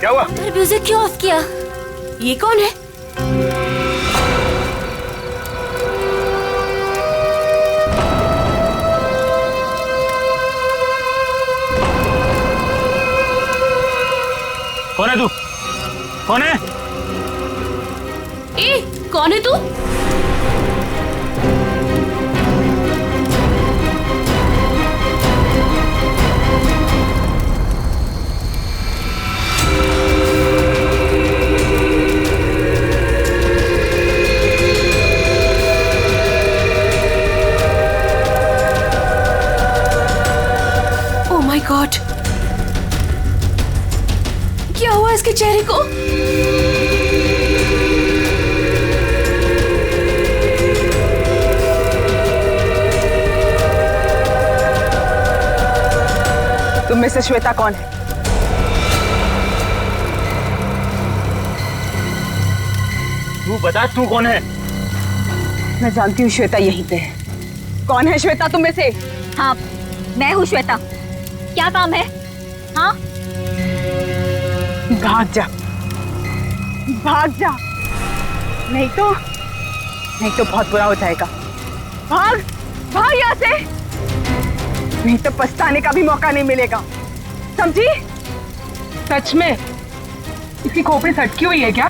क्या हुआ? म्यूजिक क्यों ऑफ किया? ये कौन है? कौन है तू? कौन है? ए, कौन है तू? ओह माय गॉड, क्या हुआ इसके चेहरे को? तुम में से श्वेता कौन है? तू बता, तू कौन है? मैं जानती हूँ श्वेता यहीं पे है। कौन है श्वेता तुम में से? हाँ, मैं हूँ श्वेता। क्या काम है? हाँ, भाग जा, भाग जा, नहीं तो बहुत बुरा हो जाएगा। भाग, भाग यहाँ से, नहीं तो पछताने का भी मौका नहीं मिलेगा, समझी? सच में इसकी खोपड़ी सटकी हुई है क्या?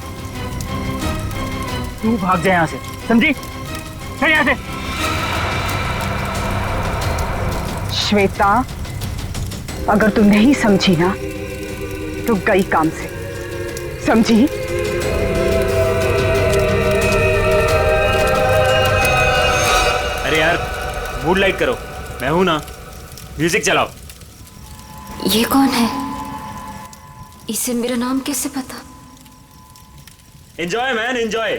तू भाग जा यहाँ से, समझी? चल यहाँ से। श्वेता, अगर तू नहीं समझी ना तो गई काम से, समझी? अरे यार, मूड लाइट करो, मैं हूं ना। म्यूजिक चलाओ। ये कौन है? इसे मेरा नाम कैसे पता? Enjoy man, enjoy.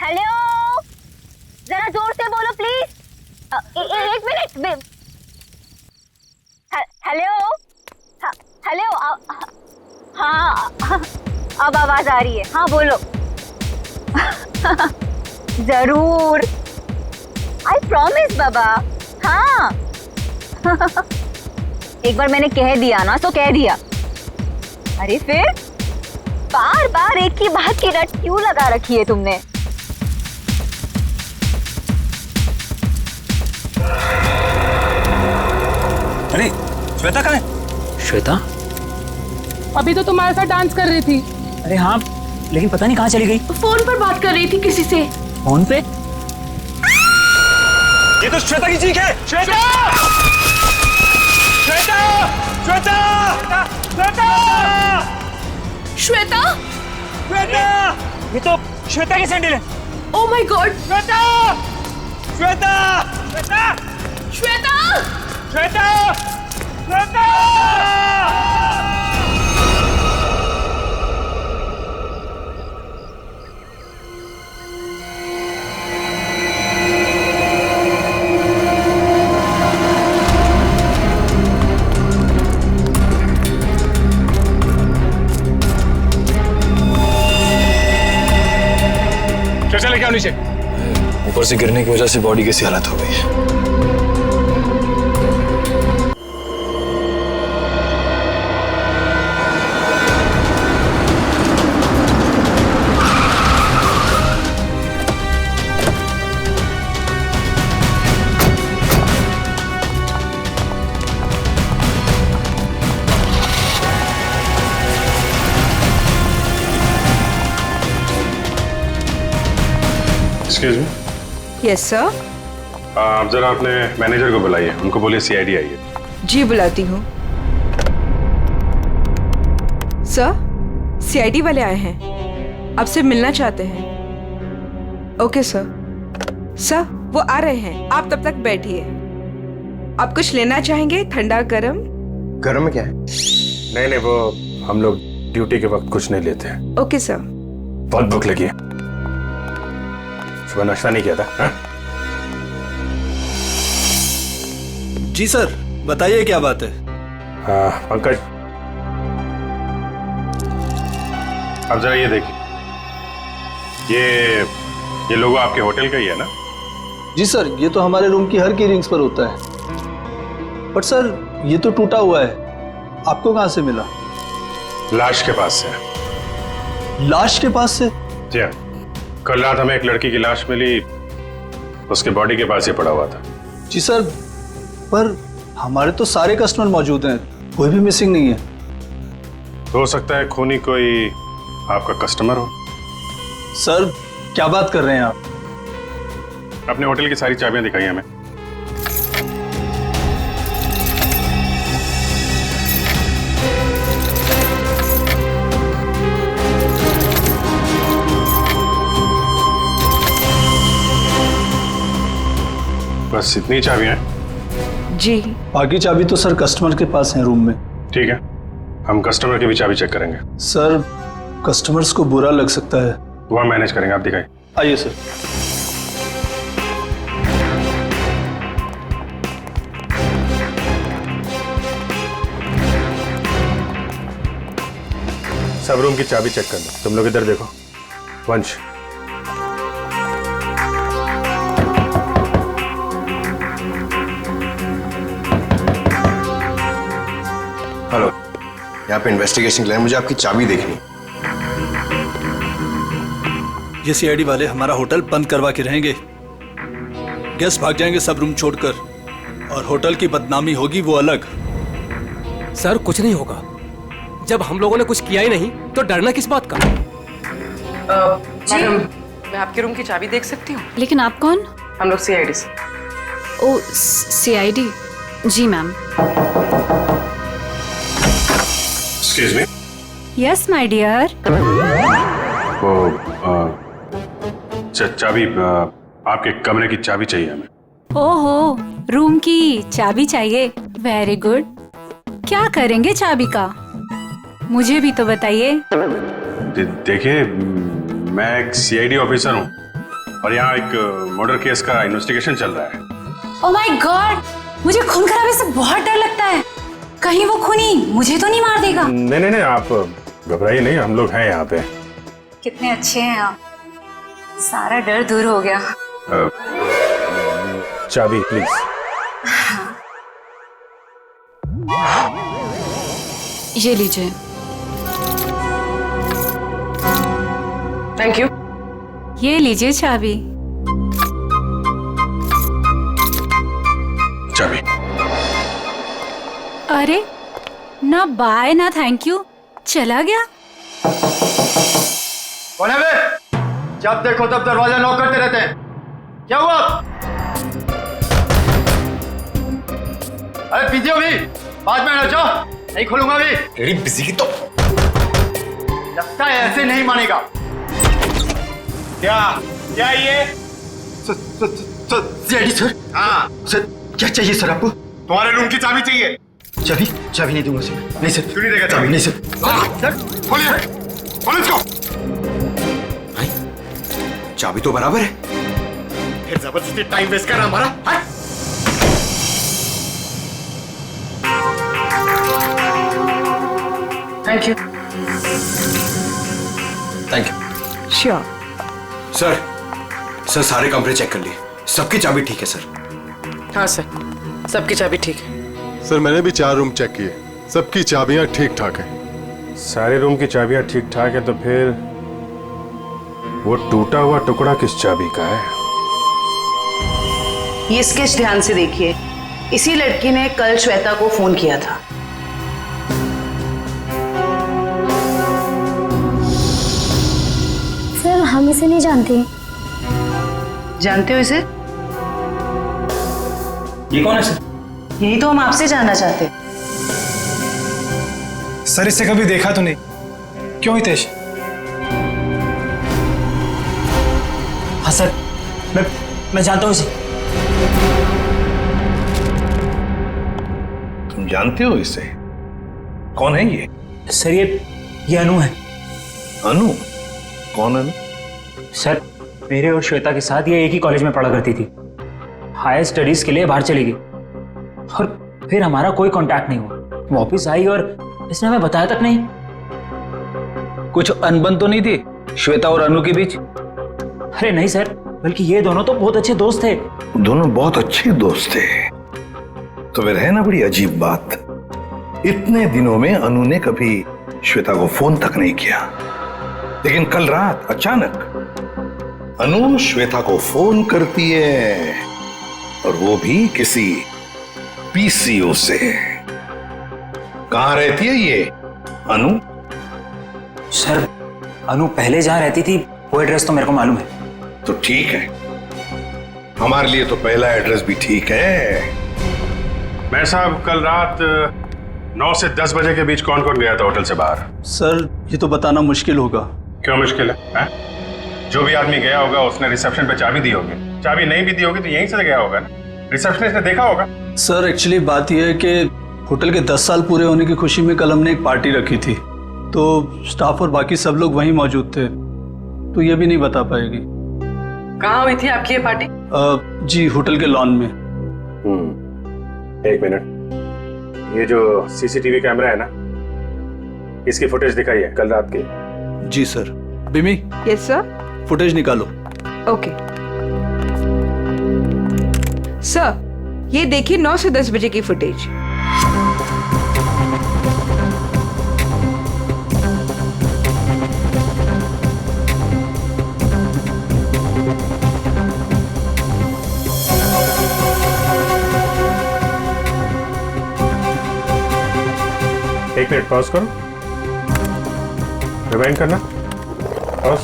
हेलो, जरा जोर से बोलो प्लीज। एक मिनट। हेलो, हेलो, हाँ, अब आवाज आ रही है। हाँ बोलो। जरूर, आई प्रॉमिस बाबा। हाँ। एक बार मैंने कह दिया ना तो कह दिया। अरे फिर बार बार एक ही बात की रट क्यों लगा रखी है तुमने? अरे श्वेता कहाँ है? श्वेता? अभी तो तुम्हारे साथ डांस कर रही थी। अरे हाँ, लेकिन पता नहीं कहाँ चली गई। फोन पर बात कर रही थी किसी से। फोन पे? ये तो श्वेता की चीख है। श्वेता! श्वेता! श्वेता! श्वेता! श्वेता? श्वेता! ये तो श्वेता की सैंडल है। Oh my God. Shweta! Shweta! Shweta! Shweta! Shweta! Shweta! लेके आओ नीचे। ऊपर से गिरने की वजह से बॉडी कैसी हालत हो गई है। Excuse me. Yes sir. आप जरा अपने मैनेजर को बुलाइए, उनको बोलिए सीआईडी आई है। जी बुलाती हूँ। सर, सीआईडी वाले आए हैं, आपसे मिलना चाहते हैं। Okay sir. सर, वो आ रहे हैं, आप तब तक बैठिए। आप कुछ लेना चाहेंगे? ठंडा, गरम? गरम में क्या है? नहीं नहीं, वो हम लोग ड्यूटी के वक्त कुछ नहीं लेते हैं। Okay sir. बहुत भूख लगी है, सुबह नाश्ता नहीं किया था। हा? जी सर, बताइए क्या बात है? पंकज, अब जरा ये देखिए, ये लोगो आपके होटल का ही है ना? जी सर, ये तो हमारे रूम की हर की रिंग्स पर होता है। बट सर, ये तो टूटा हुआ है, आपको कहाँ से मिला? लाश के पास से। लाश के पास से? जी हाँ, कल रात हमें एक लड़की की लाश मिली, उसके बॉडी के पास ही पड़ा हुआ था। जी सर, पर हमारे तो सारे कस्टमर मौजूद हैं, कोई भी मिसिंग नहीं है। हो सकता है खूनी कोई आपका कस्टमर हो। सर क्या बात कर रहे हैं आप? अपने होटल की सारी चाबियां दिखाई हमें। बस इतनी चाबियां हैं? जी। बाकी चाबी तो सर कस्टमर के पास है रूम में। ठीक है, हम कस्टमर की भी चाबी चेक करेंगे। सर कस्टमर्स को बुरा लग सकता है। वो हम मैनेज करेंगे, आप दिखाइए। आइए सर। सब रूम की चाबी चेक कर लो। तुम लोग इधर देखो। वंश, हेलो, यहाँ पे इन्वेस्टिगेशन के लिए मुझे आपकी चाबी देखनी। ये सीआईडी वाले हमारा होटल बंद करवा के रहेंगे, गेस्ट भाग जाएंगे सब रूम छोड़कर, और होटल की बदनामी होगी वो अलग। सर कुछ नहीं होगा, जब हम लोगों ने कुछ किया ही नहीं तो डरना किस बात का? मैडम, मैं आपके रूम की चाबी देख सकती हूँ? लेकिन आप कौन? हम लोग सीआईडी से। Oh CID? जी ma'am. Excuse me. Yes my dear. वो चाबी, आपके कमरे की चाबी चाहिए हमें। ओहो, रूम की चाबी चाहिए? Very good. क्या करेंगे चाबी का, मुझे भी तो बताइए। देखिए, मैं एक सीआईडी ऑफिसर हूँ और यहाँ एक मर्डर केस का इन्वेस्टिगेशन चल रहा है। ओह माय गॉड, मुझे खून खराबे से बहुत डर लगता है। कहीं वो खूनी मुझे तो नहीं मार देगा? नहीं नहीं नहीं, आप घबराइए नहीं, हम लोग हैं यहाँ पे। कितने अच्छे हैं आप, सारा डर दूर हो गया। चाबी प्लीज। ये लीजिए। Thank you. ये लीजिए चाबी। चाबी। अरे ना बाय ना थैंक यू, चला गया। कौन है बे? जब देखो तब दरवाजा नॉक करते रहते हैं, क्या हुआ? अरे बिजी हो भी, बाद में नचो, नहीं खोलूंगा भी। तेरी बिजी की तो लगता है ऐसे नहीं मानेगा। क्या ये? CID sir. हाँ सर, क्या चाहिए सर आपको? तुम्हारे रूम की चाबी चाहिए। चाबी नहीं दूंगा सर। नहीं सर। क्यों नहीं देगा चाबी? नहीं सर। सर खोलिए, खोलो इसको। चाबी तो बराबर है, फिर जबरदस्ती टाइम वेस्ट कर रहा हमारा। Thank you. Thank you. Sure. Sir सारे कमरे चेक कर लिए, सबकी चाबी ठीक है सर। हाँ सर, सबकी चाबी ठीक है। सर मैंने भी 4 रूम चेक किए, सबकी चाबियां ठीक ठाक हैं। सारे रूम की चाबियां ठीक ठाक है, तो फिर वो टूटा हुआ टुकड़ा किस चाबी का है? ये स्केच ध्यान से देखिए, इसी लड़की ने कल श्वेता को फोन किया था। सर हम इसे नहीं जानते। जानते हो इसे? ये कौन है सर? यही तो हम आपसे जानना चाहते। सर इसे कभी देखा तो नहीं, क्यों हितेश? हाँ सर, मैं जानता हूँ इसे। तुम जानते हो इसे? कौन है ये? सर ये अनु है। अनु? कौन अनु? सर मेरे और श्वेता के साथ ये एक ही कॉलेज में पढ़ा करती थी। हायर स्टडीज के लिए बाहर चली गई और फिर हमारा कोई कांटेक्ट नहीं हुआ। वापस आई और इसने हमें बताया तक नहीं। कुछ अनबन तो नहीं थी श्वेता और अनु के बीच? अरे नहीं सर, बल्कि ये दोनों तो बहुत अच्छे दोस्त थे। दोनों बहुत अच्छे दोस्त थे, तो फिर है ना बड़ी अजीब बात, इतने दिनों में अनु ने कभी श्वेता को फोन तक नहीं किया, लेकिन कल रात अचानक अनु श्वेता को फोन करती है, और वो भी किसी पीसीओ से। कहां रहती है ये अनु? सर अनु पहले जहां रहती थी वो एड्रेस तो मेरे को मालूम है। तो ठीक है, हमारे लिए तो पहला एड्रेस भी ठीक है। मैं साहब कल रात 9 से 10 बजे के बीच कौन कौन गया था होटल से बाहर? सर ये तो बताना मुश्किल होगा। क्यों मुश्किल है? जो भी आदमी गया होगा उसने रिसेप्शन पे चाबी दी होगी, चाबी नहीं भी दी होगी तो यहीं से गया होगा ना, रिसेप्शनिस्ट ने देखा होगा। सर एक्चुअली बात यह है कि होटल के 10 साल पूरे होने की खुशी में कल हमने एक पार्टी रखी थी, तो स्टाफ और बाकी सब लोग वहीं मौजूद थे, तो ये भी नहीं बता पाएगी। कहाँ हुई थी आपकी ये पार्टी? जी होटल के लॉन में। एक मिनट, ये जो सीसीटीवी कैमरा है ना, इसकी फुटेज दिखाई है कल रात की। जी सर। बिमी, यस सर। फुटेज निकालो। ओके सर, ये देखिए 9 से 10 बजे की फुटेज। एक मिनट पॉज करो, रिवाइंड करना, पॉज,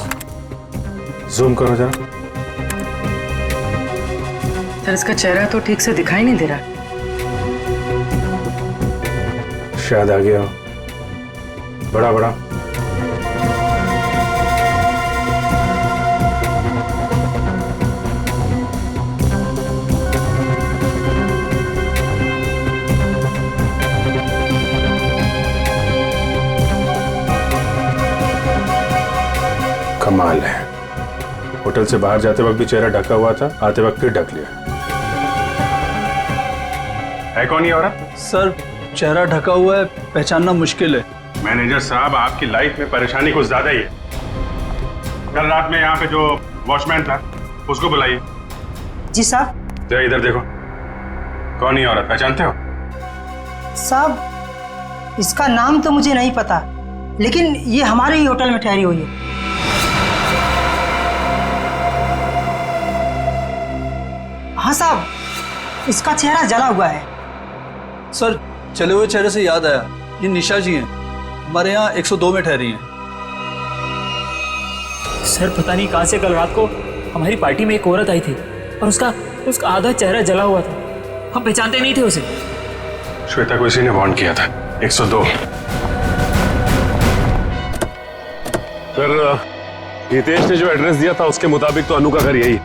जूम करो जरा। सर इसका चेहरा तो ठीक से दिखाई नहीं दे रहा। शायद आ गया हो, बड़ा बड़ा। कमाल है, होटल से बाहर जाते वक्त भी चेहरा ढका हुआ था, आते वक्त फिर ढक लिया। है कौन ये औरत? सर चेहरा ढका हुआ है, पहचानना मुश्किल है। मैनेजर साहब, आपकी लाइफ में परेशानी कुछ ज्यादा ही है। कल रात में यहाँ पे जो वॉचमैन था उसको बुलाइए। जी साहब। तो इधर देखो, कौन ये औरत, पहचानते हो? साहब इसका नाम तो मुझे नहीं पता, लेकिन ये हमारे ही होटल में ठहरी हुई है। हाँ साहब, इसका चेहरा जला हुआ है। सर चले हुए चेहरे से याद आया, ये निशा जी हैं, हमारे यहाँ 102 में ठहरी हैं। सर पता नहीं कहां से कल रात को हमारी पार्टी में एक औरत आई थी और उसका आधा चेहरा जला हुआ था, हम पहचानते नहीं थे उसे। श्वेता को इसी ने वार्न किया था। 102। सर हितेश ने जो एड्रेस दिया था उसके मुताबिक तो अनु का घर यही,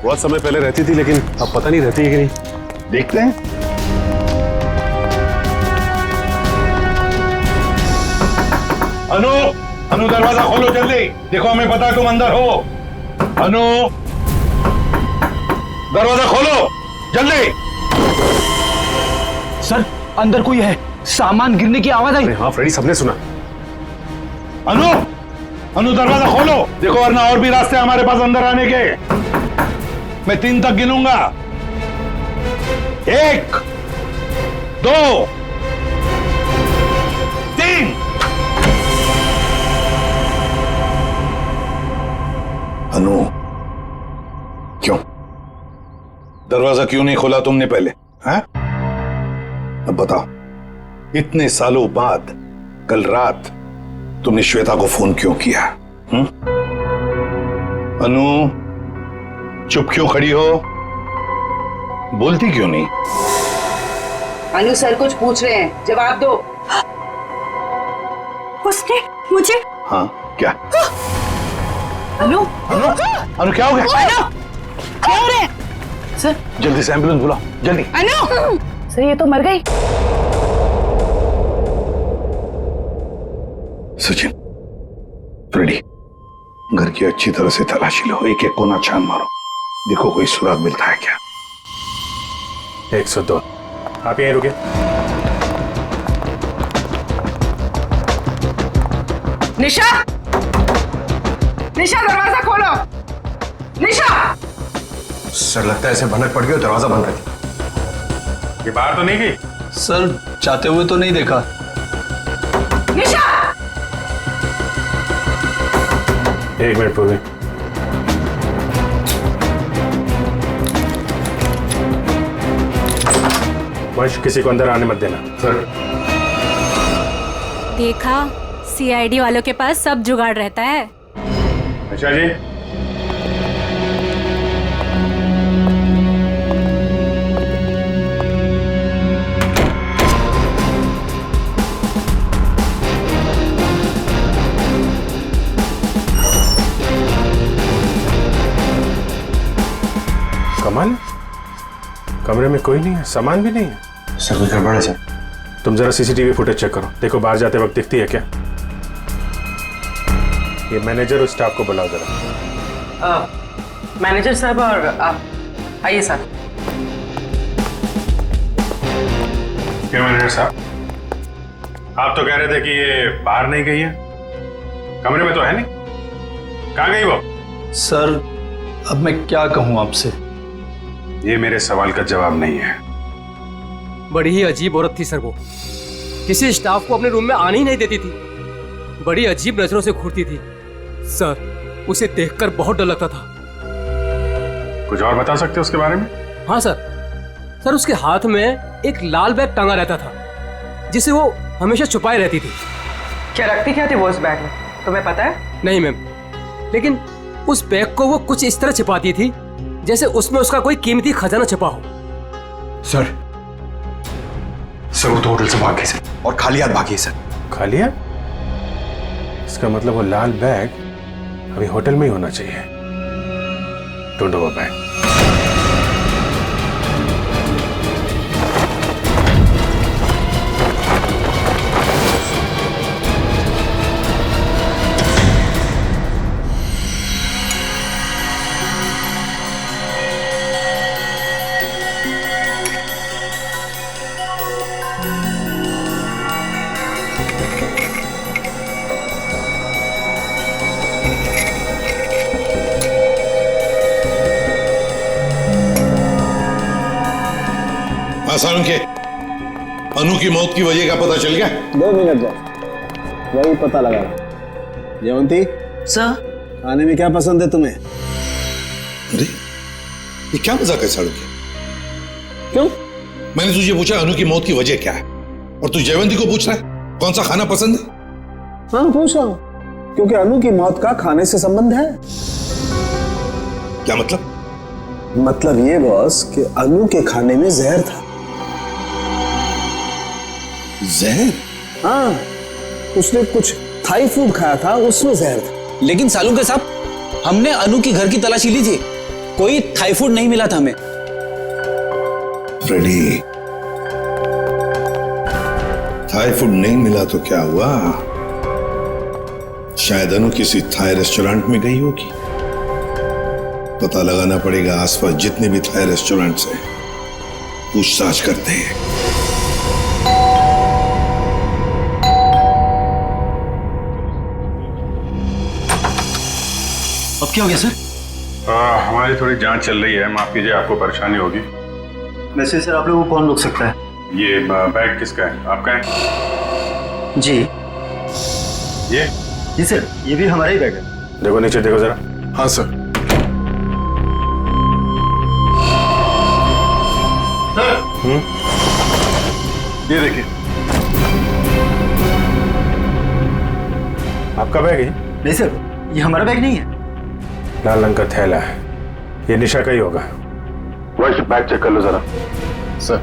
बहुत समय पहले रहती थी, लेकिन अब पता नहीं रहती है कि नहीं। देखते हैं। अनु, अनु दरवाजा खोलो जल्दी, देखो हमें पता है तुम अंदर हो। अनु दरवाजा खोलो जल्दी। सर अंदर कोई है, सामान गिरने की आवाज आई। हाँ फ्रेडी, सबने सुना। अनु, अनु दरवाजा खोलो, देखो वरना और भी रास्ते हमारे पास अंदर आने के। मैं 3 तक गिनूंगा। 1 2 3। अनु, क्यों दरवाजा क्यों नहीं खोला तुमने पहले? हैं? अब बताओ, इतने सालों बाद कल रात तुमने श्वेता को फोन क्यों किया? अनु चुप क्यों खड़ी हो, बोलती क्यों नहीं? अनु सर कुछ पूछ रहे हैं, जवाब दो। उसने मुझे। हाँ क्या? अनु, अनु, अनु क्या हो गया? अनु क्या हो रहा है? सर जल्दी से एम्बुलेंस बुलाओ, जल्दी। अनु सर ये तो मर गई। सचिन, फ्रेडी, घर की अच्छी तरह से तलाशी लो, एक एक कोना छान मारो, देखो कोई सुराग मिलता है क्या। 102। आप यहीं रुके। निशा, निशा दरवाजा खोलो। निशा। सर लगता है ऐसे भनक पड़ गई, दरवाजा बंद कर दिया। ये बाहर तो नहीं गई? सर जाते हुए तो नहीं देखा। निशा! एक मिनट पूर्वी। वंश, किसी को अंदर आने मत देना। सर। देखा, सीआईडी वालों के पास सब जुगाड़ रहता है। अच्छा जी। कमाल, कमरे में कोई नहीं है, सामान भी नहीं है। सर कुछ गड़बड़ है सर। तुम जरा सीसीटीवी फुटेज चेक करो, देखो बाहर जाते वक्त दिखती है क्या। ये मैनेजर और स्टाफ को बुलाओ जरा। मैनेजर साहब और आप आइए सर। क्या मैनेजर साहब, आप तो कह रहे थे कि ये बाहर नहीं गई है, कमरे में तो है नहीं, कहाँ गई वो? सर अब मैं क्या कहूं आपसे? ये मेरे सवाल का जवाब नहीं है। बड़ी ही अजीब औरत थी सर वो, किसी स्टाफ को अपने रूम में आने ही नहीं देती थी, बड़ी अजीब नजरों से घूरती थी सर, उसे देखकर बहुत डर लगता था। कुछ और बता सकते हो उसके बारे में? हाँ सर उसके हाथ में एक लाल बैग टांगा रहता था जिसे वो हमेशा छुपाए रहती थी। क्या रखती क्या थी वो उस बैग में, तुम्हें पता है? नहीं मैम, लेकिन उस बैग को वो कुछ इस तरह छिपाती थी जैसे उसमें उसका कोई कीमती खजाना छिपा हो। सर वो तो होटल से भाग गई सर, और खाली हाथ भागी है सर। खाली हाथ? इसका मतलब वो लाल बैग अभी होटल में ही होना चाहिए। ढूंढो वो बैग। आसान के अनु की मौत की वजह का पता चल गया? 2 मिनट जाओ, वही पता लगा। जयवंती सर, खाने में क्या पसंद है तुम्हें? अरे ये क्या मजाक है साड़ू के? क्यों? मैंने तुझे पूछा अनु की मौत की वजह क्या है, और तू जयवंती को पूछ रहा है कौन सा खाना पसंद है? हाँ पूछ रहा हूं, क्योंकि अनु की मौत का खाने से संबंध है। क्या मतलब? मतलब ये बॉस कि अनु के खाने में जहर था। जहर? हाँ, उसने कुछ थाई फूड खाया था, उसमें जहर था। लेकिन सालू के साहब, हमने अनु की घर की तलाशी ली थी, कोई थाई फूड नहीं मिला था हमें। फ्रेडी, थाई फूड नहीं मिला तो क्या हुआ? शायद अनु किसी थाई रेस्टोरेंट में गई होगी। पता लगाना पड़ेगा आसपास जितने भी थाई रेस्टोरेंट्स हैं, पूछताछ करते हैं। अब क्या हो गया सर? हमारी थोड़ी जांच चल रही है, माफ कीजिए आपको परेशानी होगी। वैसे सर आप लोगों को कौन रोक सकता है? ये बैग किसका है? आपका है? जी ये? जी सर, ये भी हमारा ही बैग है। देखो नीचे देखो जरा। हाँ सर। ये देखिए। आपका बैग है? नहीं सर, ये हमारा बैग नहीं है। लाल रंग का थैला है, ये निशा का ही होगा। वही बैग चेक कर लो जरा। सर।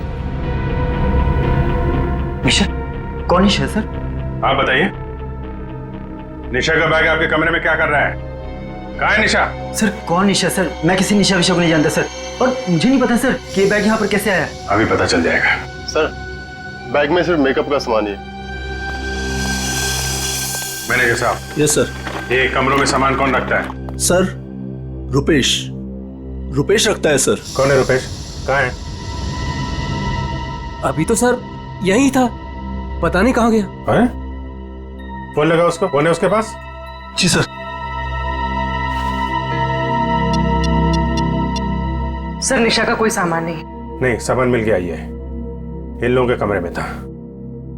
निशा? कौन निशा सर? आप बताइए, निशा का बैग आपके कमरे में क्या कर रहा है? कहाँ है निशा? सर कौन निशा सर? मैं किसी निशा विशा को नहीं जानता सर, और मुझे नहीं पता सर कि ये बैग यहाँ पर कैसे आया। अभी पता चल जाएगा। सर बैग में सिर्फ मेकअप का सामान है। मैनेजर साहब। Yes sir. ये कमरों में सामान कौन रखता है? सर रुपेश रखता है सर। कौन है रुपेश? कहाँ है? अभी तो सर यही था, पता नहीं कहाँ गया। है? फोन लगा उसको, फोन है उसके पास? जी सर। सर निशा का कोई सामान नहीं। नहीं, सामान मिल गया। ये इन लोगों के कमरे में था।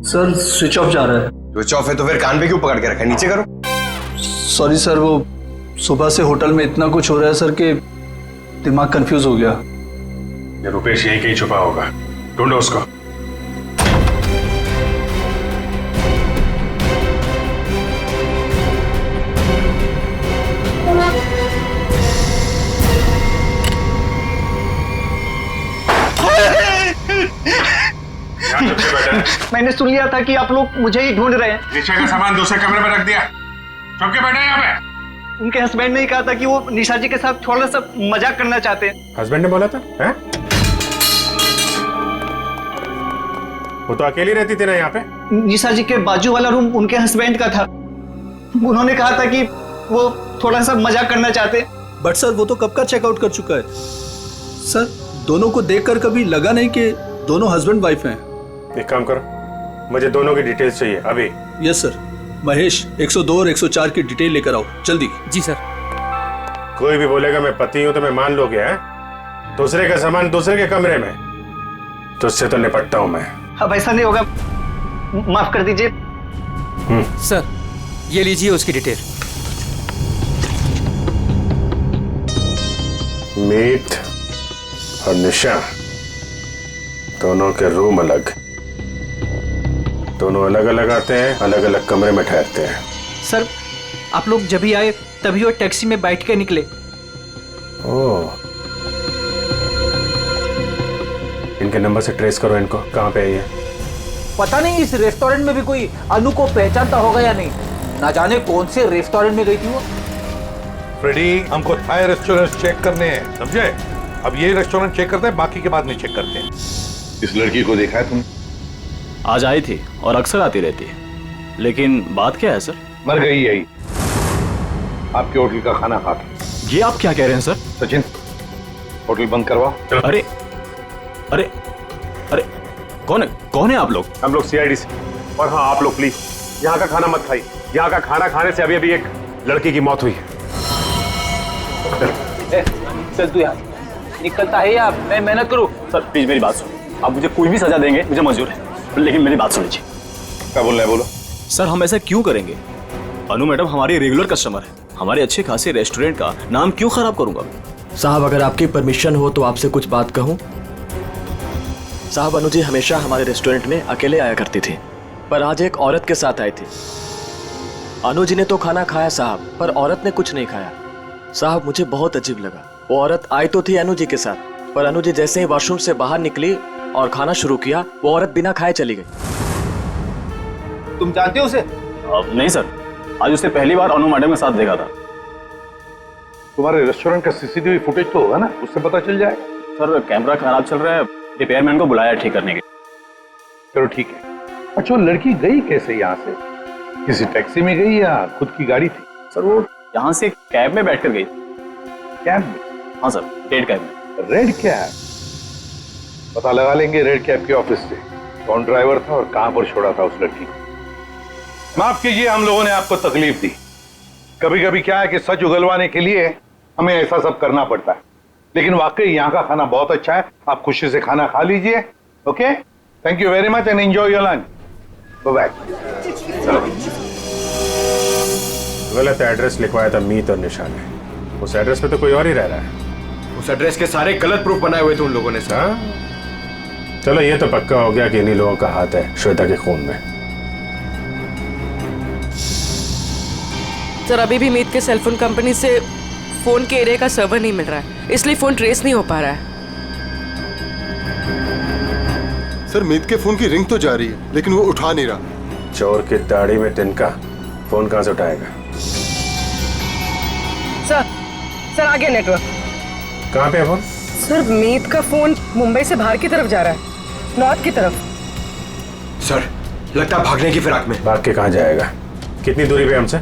सर स्विच ऑफ जा रहा है। स्विच ऑफ है तो फिर कान पे क्यों पकड़ के रखा है? नीचे करो। सॉरी सर, वो सुबह से होटल में इतना कुछ हो रहा है सर कि दिमाग कंफ्यूज हो गया। ये रुपेश यहीं कहीं छुपा होगा, ढूंढो उसको। मैंने सुन लिया था कि आप लोग मुझे ही ढूंढ रहे हैं। नीचे का सामान दूसरे कमरे में रख दिया, चुप के बैठे यहाँ पे। उनके हस्बैंड ने ही कहा था कि वो निशा जी के साथ थोड़ा सा मजाक करना चाहते हैं। हस्बैंड ने बोला था? हैं? वो तो अकेली रहती थी ना यहाँ पे। निशा जी के बाजू वाला रूम उनके हस्बैंड का था। उन्होंने कहा था कि वो थोड़ा सा मजाक करना चाहते हैं। बट सर वो तो कब का चेकआउट कर चुका है। सर दोनों को देखकर कभी लगा नहीं कि दोनों हस्बैंड वाइफ हैं। एक काम करो, मुझे दोनों की डिटेल्स चाहिए अभी। Yes sir. महेश 102 और 104 की डिटेल लेकर आओ जल्दी। जी सर। कोई भी बोलेगा मैं पति हूं तो मैं मान लोगे? हैं? दूसरे का सामान दूसरे के कमरे में, तो उससे तो निपटता हूं मैं। अब ऐसा नहीं होगा, माफ कर दीजिए। सर ये लीजिए उसकी डिटेल। मीत और निशा दोनों के रूम अलग, दोनों अलग अलग आते हैं, अलग अलग कमरे में ठहरते हैं। सर आप लोग जब ही आए तभी वो टैक्सी में बैठ के निकले। ओह, इनके नंबर से ट्रेस करो इनको, कहाँ पे है ये? पता नहीं इस रेस्टोरेंट में भी कोई अनु को पहचानता होगा या नहीं। ना जाने कौन से रेस्टोरेंट में गई थी वो। फ्रेडी, हमको थाई रेस्टोरेंट चेक करने हैं, समझे? अब ये रेस्टोरेंट चेक करते हैं, बाकी के बाद नहीं चेक करते हैं। इस लड़की को देखा है तुमने? आज आई थी और अक्सर आती रहती है, लेकिन बात क्या है सर? मर गई यही आपके होटल का खाना खा के। ये आप क्या कह रहे हैं सर? सचिन, होटल बंद करवा। अरे अरे अरे कौन है आप लोग? हम लोग सीआईडी से। और हाँ, आप लोग प्लीज यहाँ का खाना मत खाइए। यहाँ का खाना खाने से अभी अभी एक लड़की की मौत हुई है। चल तू यार, निकलता है या मैं मेहनत करूं? सर प्लीज मेरी बात सुनो। आप मुझे कोई भी सजा देंगे, मुझे मंजूर है, लेकिन मेरी बात सुन लीजिए। क्या बोल रहे हैं? बोलो। सर हम ऐसा क्यों करेंगे? अनु मैडम हमारी रेगुलर कस्टमर है, हमारे अच्छे खासे रेस्टोरेंट का नाम क्यों खराब करूंगा? साहब अगर आपकी परमिशन हो तो आपसे कुछ बात कहूं। साहब अनु जी हमेशा हमारे रेस्टोरेंट में अकेले आया करती थी, पर आज एक औरत के साथ आई थी। अनु जी ने तो खाना खाया साहब, पर औरत ने कुछ नहीं खाया। साहब मुझे बहुत अजीब लगा। वो औरत आई तो थी अनु जी के साथ, पर अनु जी जैसे ही वॉशरूम से बाहर निकली और खाना शुरू किया, वो औरत बिना खाए चली गई। तुम जानते हो उसे? नहीं सर, आज उसने पहली बार अनु मैडम के साथ देखा था। तुम्हारे रेस्टोरेंट का सीसीटीवी फुटेज तो होगा ना, उससे पता चल जाएगा। सर कैमरा खराब चल रहा है, रिपेयरमैन को बुलाया ठीक करने के लिए। चलो ठीक है। अच्छा, लड़की गई कैसे यहाँ से? किसी टैक्सी में गई या खुद की गाड़ी थी? सर वो यहाँ से कैब में बैठकर गई। कैब में? हाँ सर, रेड कैब में। Red cab? पता लगा लेंगे रेड कैब के ऑफिस से कौन ड्राइवर था और कहां पर छोड़ा था उस लड़की को। माफ कीजिए, हम लोगों ने आपको तकलीफ दी। कभी कभी क्या है कि सच उगलवाने के लिए हमें ऐसा सब करना पड़ता है, लेकिन वाकई यहाँ का खाना बहुत अच्छा है। आप खुशी से खाना खा लीजिए। Okay, thank you very much and enjoy your lunch. Bye. गलत एड्रेस लिखवाया था मीत और निशा ने। उस एड्रेस पे तो कोई और ही रह रहा है। उस एड्रेस के सारे गलत प्रूफ बनाए हुए थे उन लोगों ने सर। चलो ये तो पक्का हो गया कि इन्हीं लोगों का हाथ है श्वेता के खून में। सर अभी भी मीत के सेलफोन कंपनी से फोन के एरिया का सर्वर नहीं मिल रहा है, इसलिए फोन ट्रेस नहीं हो पा रहा है। सर मीत के फोन की रिंग तो जा रही है, लेकिन वो उठा नहीं रहा। चोर की दाढ़ी में तिनका, फोन कहां से उठाएगा? सर आ गया नेटवर्क। कहां पे है फोन? सर मीत का फोन मुंबई से बाहर की तरफ जा रहा है, नॉर्थ की तरफ। सर लगता है भागने की फिराक में। भाग के कहां जाएगा? कितनी दूरी पे हमसे?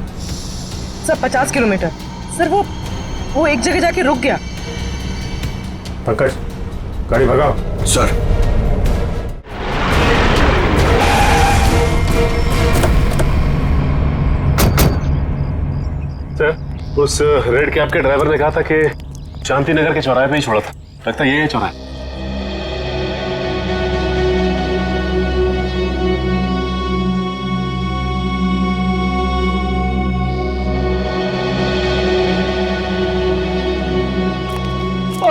Sir 50 kilometre. सर वो एक जगह जाके रुक गया। पंकज गाड़ी भगाओ। सर उस रेड कैब के ड्राइवर ने कहा था कि शांति नगर के चौराहे पे ही छोड़ा था। लगता है ये चौराहा है।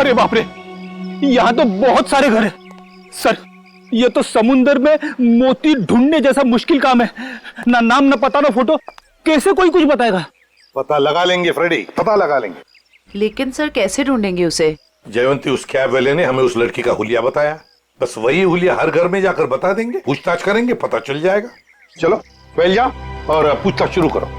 अरे बाप रे, यहाँ तो बहुत सारे घर हैं। सर, ये तो समुंदर में मोती ढूंढने जैसा मुश्किल काम है। ना नाम, ना पता, ना फोटो, कैसे कोई कुछ बताएगा? पता लगा लेंगे फ्रेडी, पता लगा लेंगे। लेकिन सर कैसे ढूंढेंगे उसे? जयवंती उस कैब वाले ने हमें उस लड़की का हुलिया बताया, बस वही हुलिया हर घर में जाकर बता देंगे, पूछताछ करेंगे, पता चल जाएगा। चलो फैल जाओ और पूछताछ शुरू करो।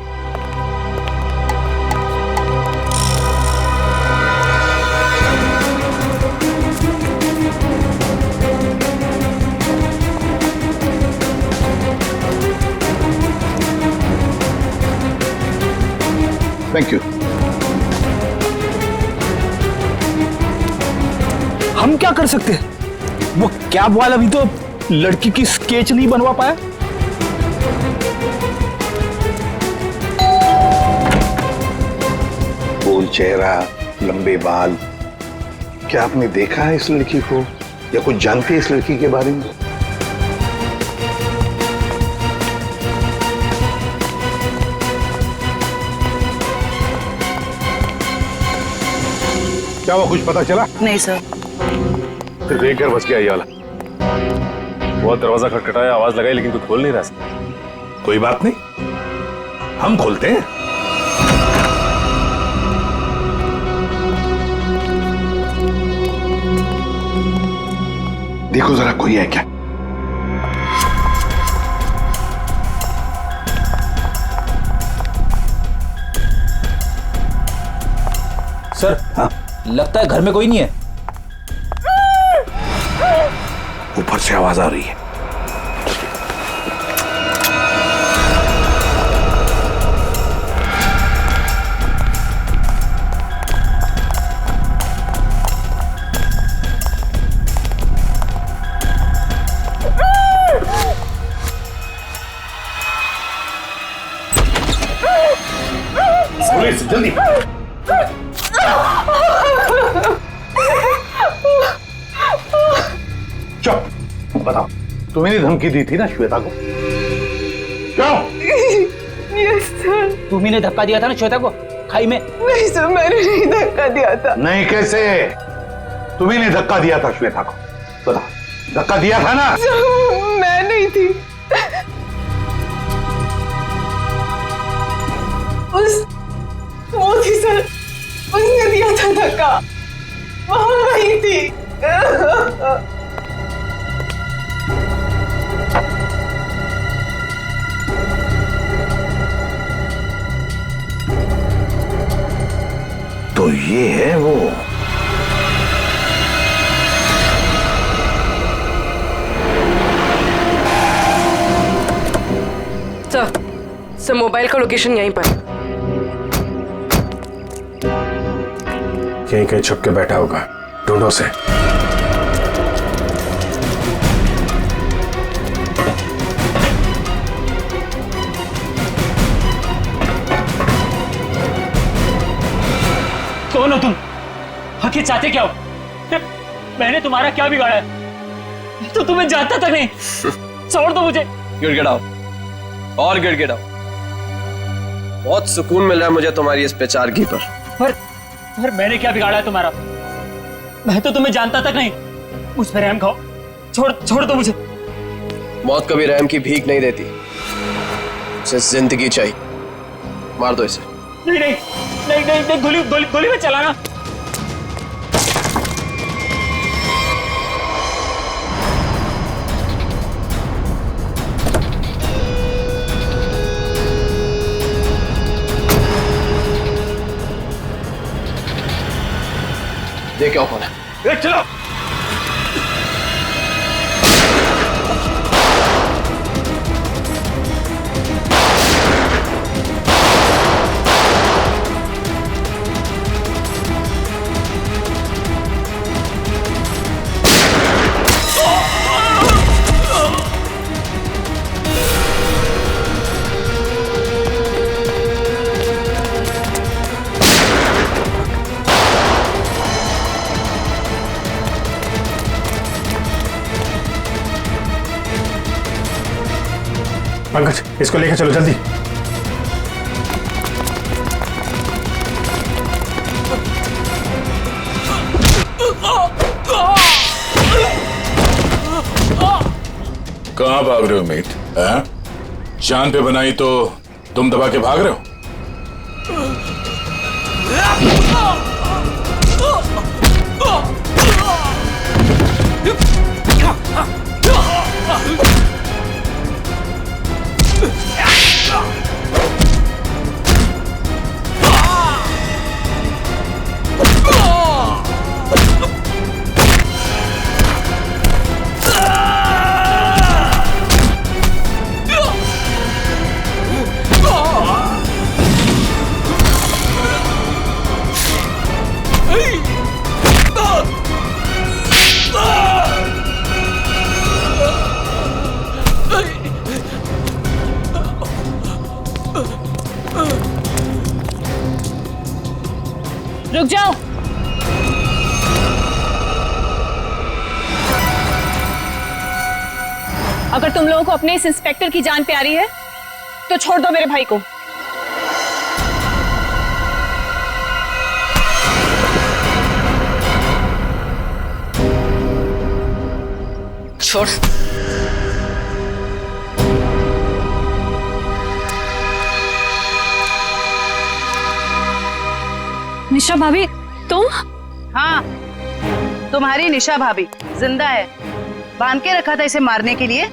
Thank you. हम क्या कर सकते हैं? वो कैब वाला भी तो लड़की की स्केच नहीं बनवा पाया। गोल चेहरा, लंबे बाल, क्या आपने देखा है इस लड़की को या कुछ जानते हैं इस लड़की के बारे में? क्या वो कुछ पता चला? नहीं सर। फिर देख कर बच गया ये वाला। बहुत दरवाजा खटखटाया, आवाज लगाई, लेकिन कोई खोल नहीं रहा। कोई बात नहीं, हम खोलते हैं। देखो जरा कोई है क्या? सर, हाँ? लगता है घर में कोई नहीं है। ऊपर से आवाज आ रही है। पुलिस, जल्दी। चुप, बताओ, तुम्हें धमकी दी थी ना श्वेता को? क्यों? Yes sir. तुम्ही ने धक्का दिया था ना श्वेता को खाई में? नहीं सर, मैंने नहीं धक्का दिया था। नहीं, कैसे? तुम्ही ने धक्का दिया था श्वेता को, बताओ, धक्का दिया था ना? मैं नहीं थी। वो थी सर, उसने दिया था धक्का, वहां वही थी। तो ये है वो। सर मोबाइल का लोकेशन यहीं पर। यहीं कहीं छुप के बैठा होगा, ढूंढो से। कौन हो तुम? आखिर चाहते क्या हो? मैंने तुम्हारा क्या बिगाड़ा है? तो तुम्हें जानता तक नहीं। छोड़ दो मुझे। गिड़गिड़ाओ और गिड़गिड़ाओ। बहुत सुकून मिल रहा है मुझे तुम्हारी इस पेचारगी पर। पर मैंने क्या बिगाड़ा है तुम्हारा? मैं तो तुम्हें जानता तक नहीं। मुझ पर रहम खाओ, छोड़ दो मुझे। मौत कभी रहम की भीख नहीं देती, उसे जिंदगी चाहिए। मार दो इसे। नहीं, गोली में चलाना। देख क्या कौन है। चलो। पंकज, इसको लेकर चलो जल्दी। कहाँ भाग रहे हो मीत? हैं? जान पे बनाई तो तुम दबा के भाग रहे हो? रुक जाओ। अगर तुम लोगों को अपने इस इंस्पेक्टर की जान प्यारी है तो छोड़ दो मेरे भाई को। छोड़। निशा भाभी तुम? हाँ, तुम्हारी निशा भाभी जिंदा है। बांध के रखा था इसे मारने के लिए।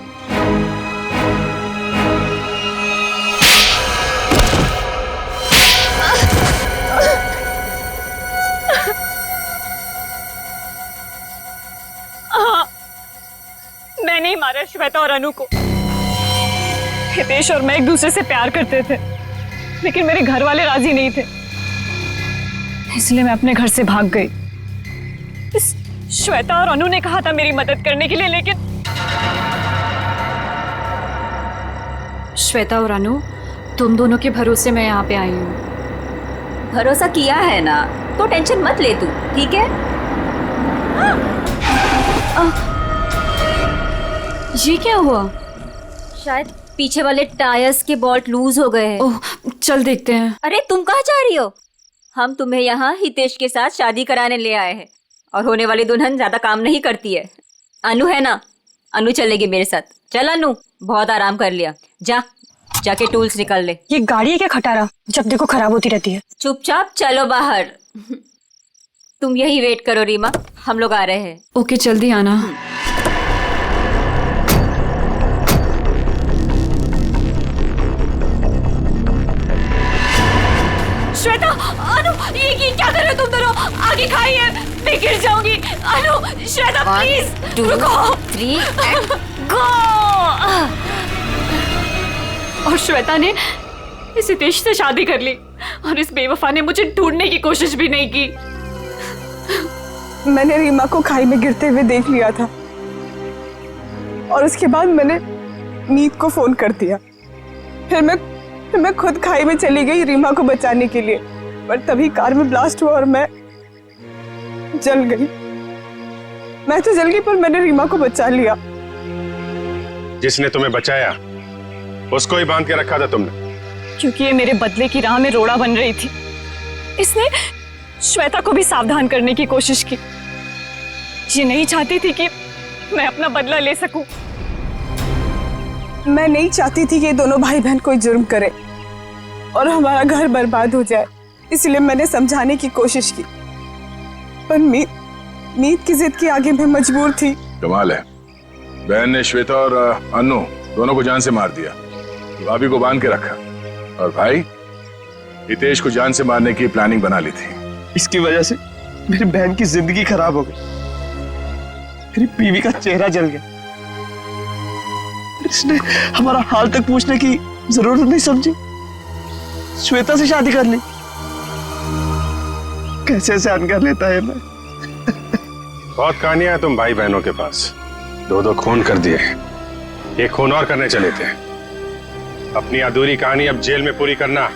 मैंने ही मारा श्वेता और अनु को। हितेश और मैं एक दूसरे से प्यार करते थे, लेकिन मेरे घर वाले राजी नहीं थे, इसलिए मैं अपने घर से भाग गई। इस श्वेता और अनु ने कहा था मेरी मदद करने के लिए, लेकिन श्वेता और अनु, तुम दोनों के भरोसे मैं यहाँ पे आई हूँ। भरोसा किया है ना, तो टेंशन मत ले तू, ठीक है? ये क्या हुआ? शायद पीछे वाले टायर्स के बोल्ट लूज हो गए हैं। ओह, चल देखते हैं। अरे तुम कहाँ जा रही हो? हम तुम्हें यहाँ हितेश के साथ शादी कराने ले आए हैं, और होने वाली दुल्हन ज्यादा काम नहीं करती है। अनु है ना, अनु चलेगी मेरे साथ। चल अनु, बहुत आराम कर लिया, जाके टूल्स निकाल ले। ये गाड़ी है क्या खटारा, जब देखो खराब होती रहती है। चुपचाप चलो बाहर। तुम यही वेट करो रीमा, हम लोग आ रहे हैं। ओके, जल्दी आना। श्वेता, अनु, ये क्या कर रहे हो तुम दोनों? आगे खाइए, मैं गिर जाऊंगी। अनु, श्वेता प्लीज रुको। 3 and गो। और श्वेता ने इस हितेश से शादी कर ली, और इस बेवफा ने मुझे ढूंढने की कोशिश भी नहीं की। मैंने रीमा को खाई में गिरते हुए देख लिया था, और उसके बाद मैंने मीत को फोन कर दिया। फिर मैं खुद खाई में चली गई रीमा को बचाने के लिए, पर तभी कार में ब्लास्ट हुआ और मैं जल गई। मैं तो जल गई, पर मैंने रीमा को बचा लिया। जिसने तुम्हें बचाया उसको ही बांध के रखा था तुमने, क्योंकि ये मेरे बदले की राह में रोड़ा बन रही थी। इसने श्वेता को भी सावधान करने की कोशिश की। ये नहीं चाहती थी कि मैं अपना बदला ले सकूं। मैं नहीं चाहती थी कि ये दोनों भाई बहन कोई जुर्म करे और हमारा घर बर्बाद हो जाए, इसलिए मैंने समझाने की कोशिश की, पर मीत की जिद के आगे मैं मजबूर थी। कमाल है, बहन ने श्वेता और अनु दोनों को जान से मार दिया, भाभी को बांध के रखा, और भाई हितेश को जान से मारने की प्लानिंग बना ली थी। इसकी वजह से मेरी बहन की जिंदगी खराब हो गई, मेरी बीवी का चेहरा जल गया। इसने हमारा हाल तक पूछने की जरूरत नहीं समझी, श्वेता से शादी कर ली। कैसे सहन कर लेता है मैं। बहुत कहानियां हैं तुम भाई बहनों के पास, 2 खून कर दिए, एक खून और करने चले थे। अपनी अधूरी कहानी अब जेल में पूरी करना।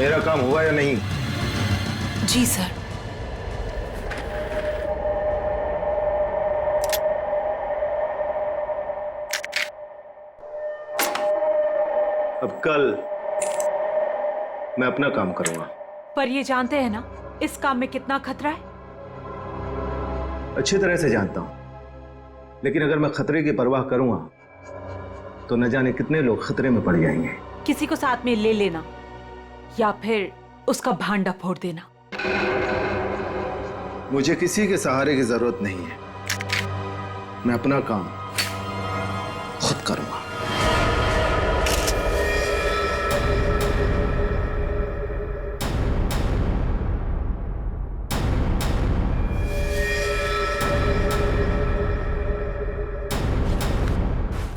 मेरा काम हुआ या नहीं? जी सर। अब कल मैं अपना काम करूंगा। पर ये जानते हैं ना इस काम में कितना खतरा है? अच्छी तरह से जानता हूं, लेकिन अगर मैं खतरे की परवाह करूंगा तो न जाने कितने लोग खतरे में पड़ जाएंगे। किसी को साथ में ले लेना या फिर उसका भांडा फोड़ देना। मुझे किसी के सहारे की जरूरत नहीं है, मैं अपना काम खुद करूंगा।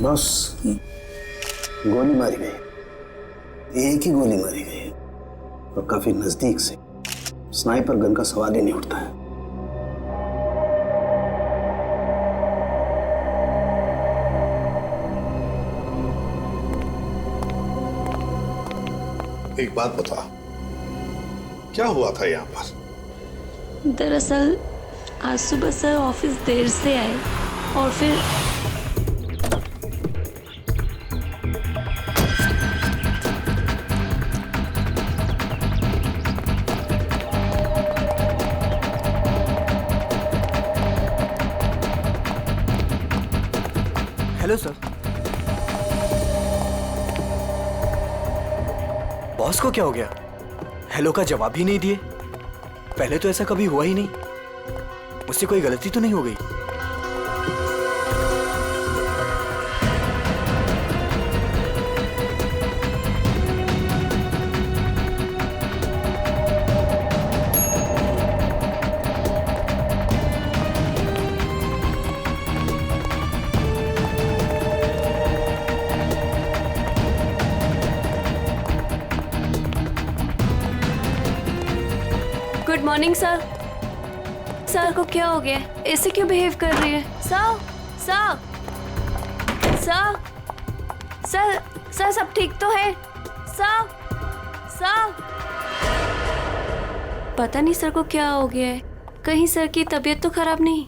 बस गोली मारी गई, एक ही गोली मारी गई और काफी नजदीक से। स्नाइपर गन का सवाल ही नहीं उठता है। एक बात बता, क्या हुआ था यहाँ पर? दरअसल आज सुबह सर ऑफिस देर से आए और फिर हेलो सर। बॉस को क्या हो गया? हेलो का जवाब ही नहीं दिए। पहले तो ऐसा कभी हुआ ही नहीं। मुझसे कोई गलती तो नहीं हो गई? Good morning sir. सर को क्या हो गया? ऐसे क्यों बिहेव कर रही है? Sir sir sir sir sir सब ठीक तो है? सर सर पता नहीं सर को क्या हो गया है। कहीं सर की तबीयत तो खराब नहीं?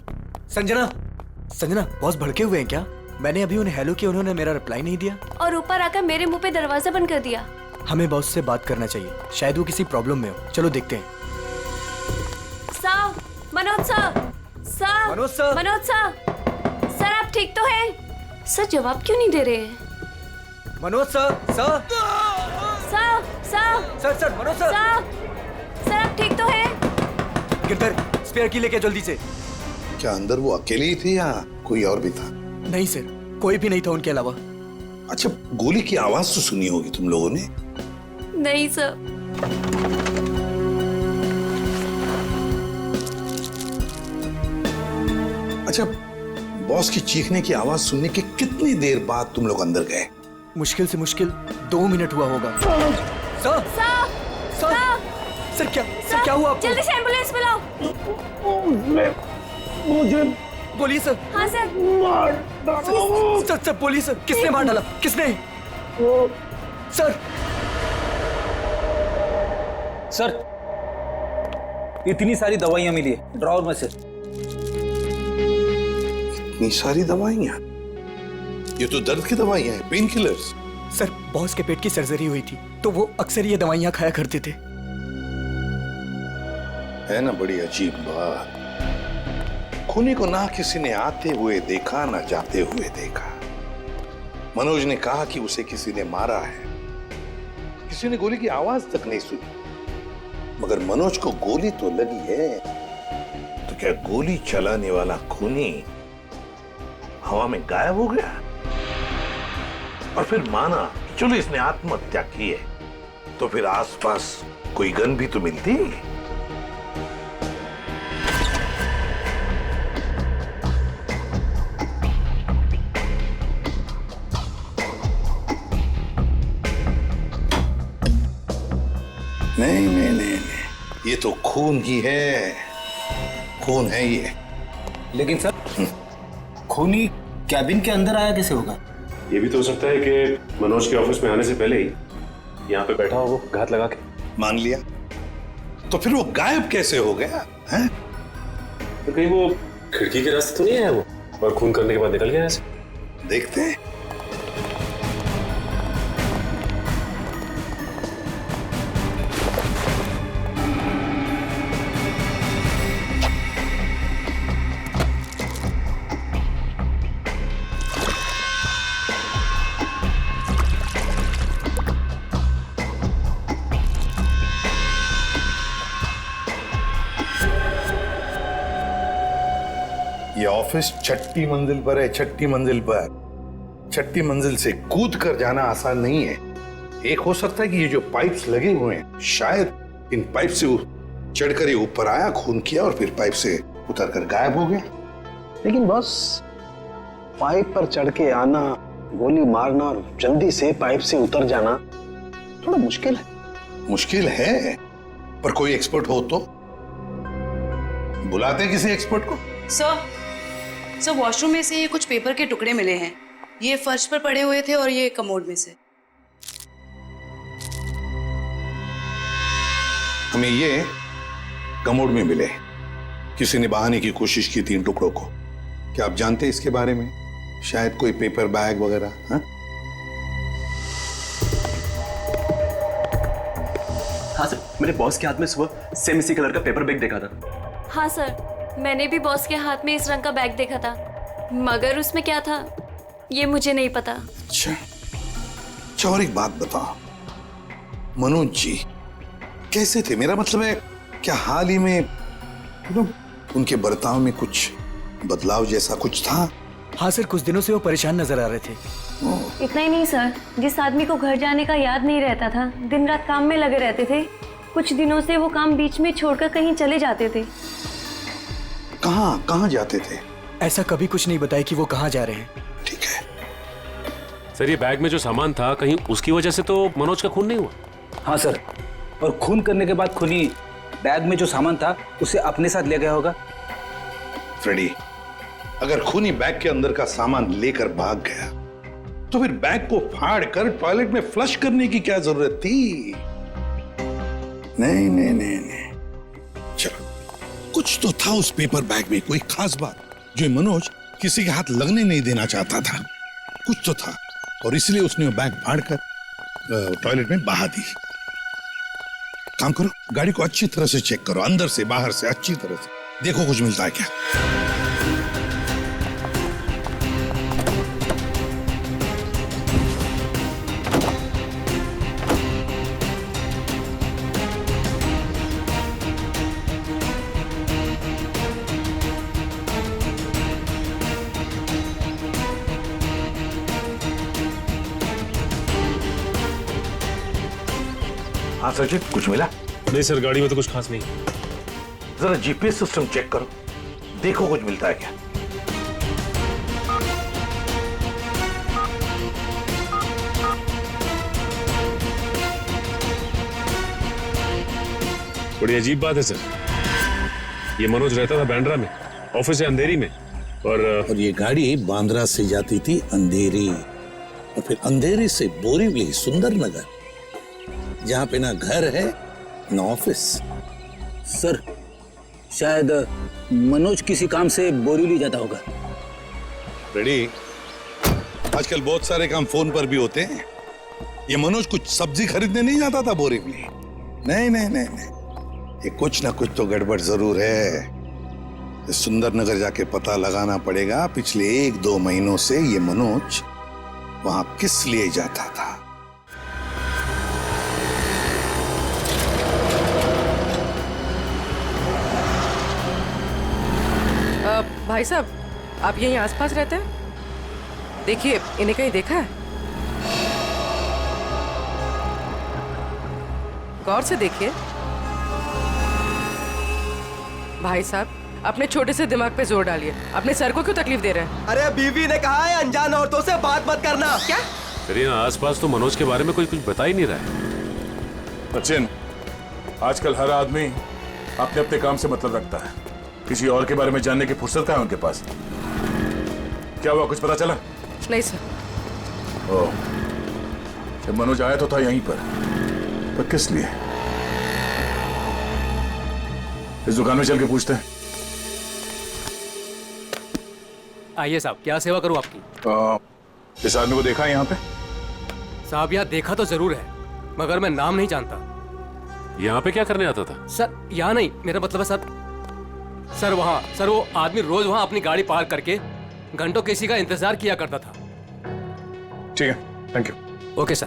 संजना, संजना बॉस भड़के हुए हैं क्या? मैंने अभी उन्हें हेलो किया, उन्होंने मेरा रिप्लाई नहीं दिया और ऊपर आकर मेरे मुंह पे दरवाजा बंद कर दिया। हमें बॉस से बात करना चाहिए, शायद वो किसी प्रॉब्लम में हो। चलो देखते हैं। Sir, Manoj sir, sir, Manoj sir, Manoj sir, sir आप ठीक तो हैं? सर जवाब क्यों नहीं दे रहे हैं? Manoj sir, sir, sir, sir, sir, sir, Manoj sir, sir आप ठीक तो हैं? गिरधर, स्पेयर की लेके जल्दी से। क्या अंदर वो अकेले ही थे या कोई और भी था? नहीं सर, कोई भी नहीं था उनके अलावा। अच्छा, गोली की आवाज तो सुनी होगी तुम लोगों ने? नहीं सर। अच्छा, बॉस की चीखने की आवाज सुनने के कितनी देर बाद तुम लोग अंदर गए? मुश्किल से मुश्किल 2 मिनट हुआ होगा। सर, सर, सर, सर क्या हुआ आपको? जल्दी से एम्बुलेंस बुलाओ। मुझे बोलिए सर। हाँ सर। सर, सर बोलिए सर, किसने मार डाला? किसने? सर, सर इतनी सारी दवाइयां मिली है ड्रॉवर में से। इतनी सारी दवाइयां? ये तो दर्द की दवाइयां हैं, पेन किलर्स। सर बॉस के पेट की सर्जरी हुई थी तो वो अक्सर ये दवाइयां खाया करते थे। है ना बड़ी अजीब बात। खूनी को ना किसी ने आते हुए देखा ना जाते हुए देखा। मनोज ने कहा कि उसे किसी ने मारा है, किसी ने गोली की आवाज तक नहीं सुनी। मगर मनोज को गोली तो लगी है, तो क्या गोली चलाने वाला खूनी हवा में गायब हो गया? और फिर माना कि चलो इसने आत्महत्या की है, तो फिर आसपास कोई गन भी तो मिलती। नहीं नहीं नहीं, ये तो खून ही है, खून है ये। लेकिन सर खूनी कैबिन के अंदर आया कैसे होगा? ये भी तो हो सकता है कि मनोज के ऑफिस में आने से पहले ही यहाँ पे बैठा हो वो घात लगा के। मान लिया, तो फिर वो गायब कैसे हो गया है? तो कहीं वो खिड़की के रास्ते तो नहीं आया वो और खून करने के बाद निकल गया ऐसे? देखते हैं। ये ऑफिस 6ठी मंजिल पर है, 6ठी मंजिल पर। 6ठी मंजिल से कूद कर जाना आसान नहीं है। एक हो सकता है कि ये जो पाइप्स लगे हुए हैं, शायद इन पाइप से चढ़कर ये ऊपर आया, खून किया और फिर पाइप से उतरकर गायब हो गया। लेकिन बॉस, पाइप पर चढ़ के आना, गोली मारना और जल्दी से पाइप से उतर जाना थोड़ा मुश्किल है। मुश्किल है, पर कोई एक्सपर्ट हो तो बुलाते किसी एक्सपर्ट को। सर वॉशरूम में से ये कुछ पेपर के टुकड़े मिले हैं। ये फर्श पर पड़े हुए थे और ये कमोड में से। हमें ये कमोड में मिले। किसी ने बहाने की कोशिश की थी इन टुकड़ों को। क्या आप जानते हैं इसके बारे में? शायद कोई पेपर बैग वगैरह। हाँ, हाँ सर, मैंने बॉस के हाथ में सुबह सेम इसी कलर का पेपर बैग देखा था। हाँ सर, मैंने भी बॉस के हाथ में इस रंग का बैग देखा था, मगर उसमें क्या था ये मुझे नहीं पता। अच्छा, और एक बात बताओ, मनोज जी कैसे थे? मेरा मतलब है, क्या हाल ही में उनके बर्ताव में कुछ बदलाव जैसा कुछ था? हाँ सर, कुछ दिनों से वो परेशान नजर आ रहे थे। इतना ही नहीं सर, जिस आदमी को घर जाने का याद नहीं रहता था, दिन रात काम में लगे रहते थे, कुछ दिनों से वो काम बीच में छोड़कर कहीं चले जाते थे। कहाँ जाते थे? ऐसा कभी कुछ नहीं बताया कि वो कहाँ जा रहे हैं। ठीक है सर, ये बैग में जो सामान था, कहीं उसकी वजह से तो मनोज का खून नहीं हुआ? हाँ सर, और खून करने के बाद खूनी बैग में जो सामान था उसे अपने साथ ले गया होगा। फ्रेडी, अगर खूनी बैग के अंदर का सामान लेकर भाग गया तो फिर बैग को फाड़ कर टॉयलेट में फ्लश करने की क्या जरूरत थी? नहीं नहीं नहीं नहीं, चलो, कुछ तो था उस पेपर बैग में, कोई खास बात जो मनोज किसी के हाथ लगने नहीं देना चाहता था। कुछ तो था और इसलिए उसने वो बैग फाड़ कर टॉयलेट में बहा दी। काम करो, गाड़ी को अच्छी तरह से चेक करो, अंदर से बाहर से अच्छी तरह से देखो कुछ मिलता है क्या। हाँ सचिन, कुछ मिला? नहीं सर, गाड़ी में तो कुछ खास नहीं। जरा जीपीएस सिस्टम चेक करो, देखो कुछ मिलता है क्या। बड़ी अजीब बात है सर, ये मनोज रहता था बांद्रा में, ऑफिस है अंधेरी में, और ये गाड़ी बांद्रा से जाती थी अंधेरी, और फिर अंधेरी से बोरीवली सुंदर नगर, जहां पे ना घर है ना ऑफिस। सर, शायद मनोज किसी काम से बोरीवली जाता होगा। रेडी, आजकल बहुत सारे काम फोन पर भी होते हैं। ये मनोज कुछ सब्जी खरीदने नहीं जाता था बोरीवली। नहीं नहीं नहीं नहीं, ये कुछ ना कुछ तो गड़बड़ जरूर है। सुंदर नगर जाके पता लगाना पड़ेगा पिछले 1-2 महीनों से ये मनोज वहां किस लिए जाता था। भाई साहब, आप यहीं आसपास रहते हैं? देखिए, इन्हें कहीं देखा है? गौर से देखिए। भाई साहब, अपने छोटे से दिमाग पे जोर डालिए। अपने सर को क्यों तकलीफ दे रहे हैं? अरे बीवी ने कहा है अनजान औरतों से बात मत करना। क्या? करीना, आसपास तो मनोज के बारे में कोई कुछ बता ही नहीं रहा है। सचिन, आजकल हर आदमी अपने अपने काम से मतलब रखता है, किसी और के बारे में जानने की फुर्सत है उनके पास? क्या हुआ, कुछ पता चला? नहीं सर। ओह, जब मनोज आया तो था यहीं पर किस लिए? इस दुकान में चल के पूछते हैं। आइए साहब, क्या सेवा करूं आपकी? इस आदमी को देखा है यहाँ पे? साहब यहाँ देखा तो जरूर है, मगर मैं नाम नहीं जानता। यहाँ पे क्या करने आता था? सर यहाँ नहीं, मेरा मतलब है सर वहाँ, सर वो आदमी रोज वहाँ अपनी गाड़ी पार्क करके घंटों किसी का इंतजार किया करता था। ठीक है, thank you. Okay sir.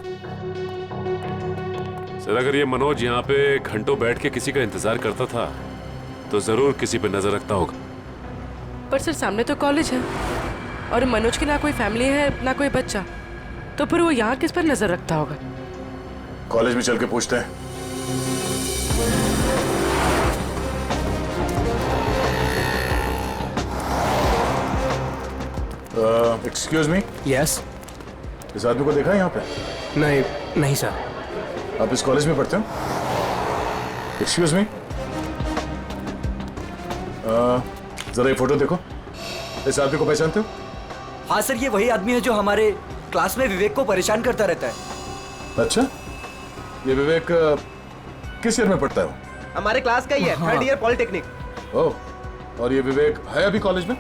Sir अगर ये मनोज यहाँ पे घंटों बैठ के किसी का इंतजार करता था तो जरूर किसी पे नजर रखता होगा। पर सर सामने तो कॉलेज है और मनोज की ना कोई फैमिली है ना कोई बच्चा, तो फिर वो यहाँ किस पर नजर रखता होगा? कॉलेज में चल के पूछते हैं। Excuse me. यस। इस आदमी को देखा है यहाँ पे? नहीं सर। आप इस कॉलेज में पढ़ते हो? एक्सक्यूज मी, जरा ये फोटो देखो। इस आदमी को पहचानते हो? हाँ सर, ये वही आदमी है जो हमारे क्लास में विवेक को परेशान करता रहता है। अच्छा, ये विवेक किस ईयर में पढ़ता है? हमारे क्लास का ही है, थर्ड ईयर पॉलिटेक्निक। ओह, और ये विवेक है अभी कॉलेज में?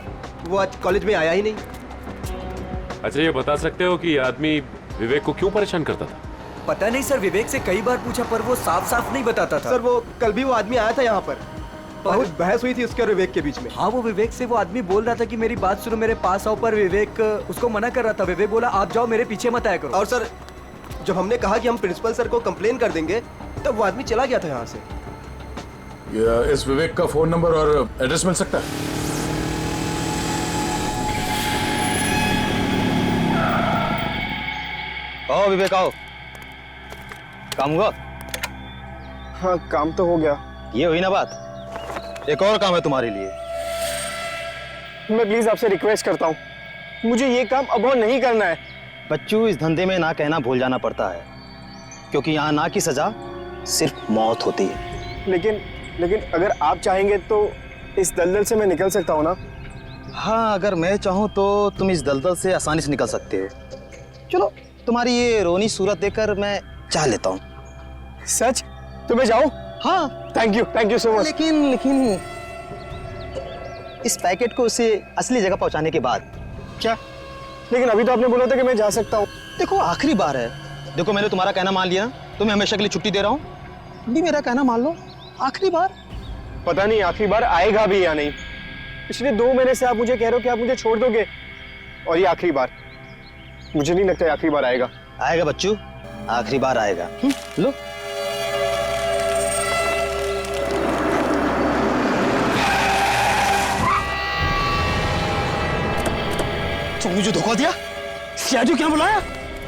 वो आज कॉलेज में आया ही नहीं। अच्छा, ये बता सकते हो कि ये आदमी विवेक को क्यों परेशान करता था? पता नहीं सर, विवेक से कई बार पूछा पर वो साफ साफ नहीं बताता था। सर वो कल भी वो आदमी आया था यहाँ पर, बहुत बहस हुई थी उसके और विवेक के बीच में। हाँ, वो विवेक से वो आदमी बोल रहा था कि मेरी बात सुनो, मेरे पास आओ, पर विवेक उसको मना कर रहा था। विवेक बोला आप जाओ, मेरे पीछे मत आया करो। और सर जब हमने कहा कि हम प्रिंसिपल सर को कंप्लेन कर देंगे तब वो आदमी चला गया था यहाँ से। इस विवेक का फोन नंबर और एड्रेस मिल सकता है? आओ विवेक आओ। काम हुआ? हाँ काम तो हो गया। ये हुई ना बात, एक और काम है तुम्हारे लिए। मैं प्लीज आपसे रिक्वेस्ट करता हूँ, मुझे ये काम अब और नहीं करना है। बच्चों, इस धंधे में ना कहना भूल जाना पड़ता है, क्योंकि यहाँ ना की सजा सिर्फ मौत होती है। लेकिन अगर आप चाहेंगे तो इस दलदल से मैं निकल सकता हूँ ना? हाँ, अगर मैं चाहूँ तो तुम इस दलदल से आसानी से निकल सकते हो। चलो, तुम्हारी ये रोनी सूरत देखकर मैं चाह लेता हूँ। सच? तो मैं जाऊँ? हाँ, थैंक यू सो मच। लेकिन इस पैकेट को उसे असली जगह पहुंचाने के बाद। क्या? लेकिन अभी तो आपने बोला था कि मैं जा सकता हूँ। देखो आखिरी बार है, देखो मैंने तुम्हारा कहना मान लिया, तुम्हें हमेशा के लिए छुट्टी दे रहा हूँ, भी मेरा कहना मान लो। आखिरी बार। पता नहीं आखिरी बार आएगा भी या नहीं। पिछले 2 महीने से आप मुझे कह रहे हो कि आप मुझे छोड़ दोगे, और ये आखिरी बार। मुझे नहीं लगता आखिरी बार आएगा। आएगा बच्चू, आखिरी बार आएगा। लो तो मुझे धोखा दिया? सियाजू क्या बुलाया?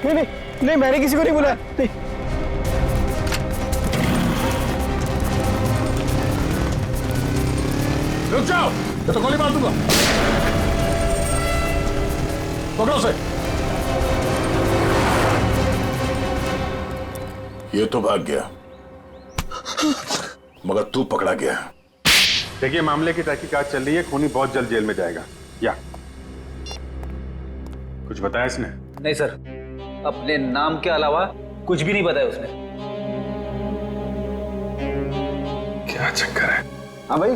नहीं, मैंने किसी को नहीं बुलाया। नहीं। रुक जाओ, मैं तो गोली मार दूंगा। पकड़ो उसे। ये तो भाग गया, मगर तू पकड़ा गया। देखिए, मामले की तहकीकात चल रही है, खूनी बहुत जल्द जेल में जाएगा। या कुछ बताया इसने? नहीं सर, अपने नाम के अलावा कुछ भी नहीं बताया उसने। क्या चक्कर है? हाँ भाई,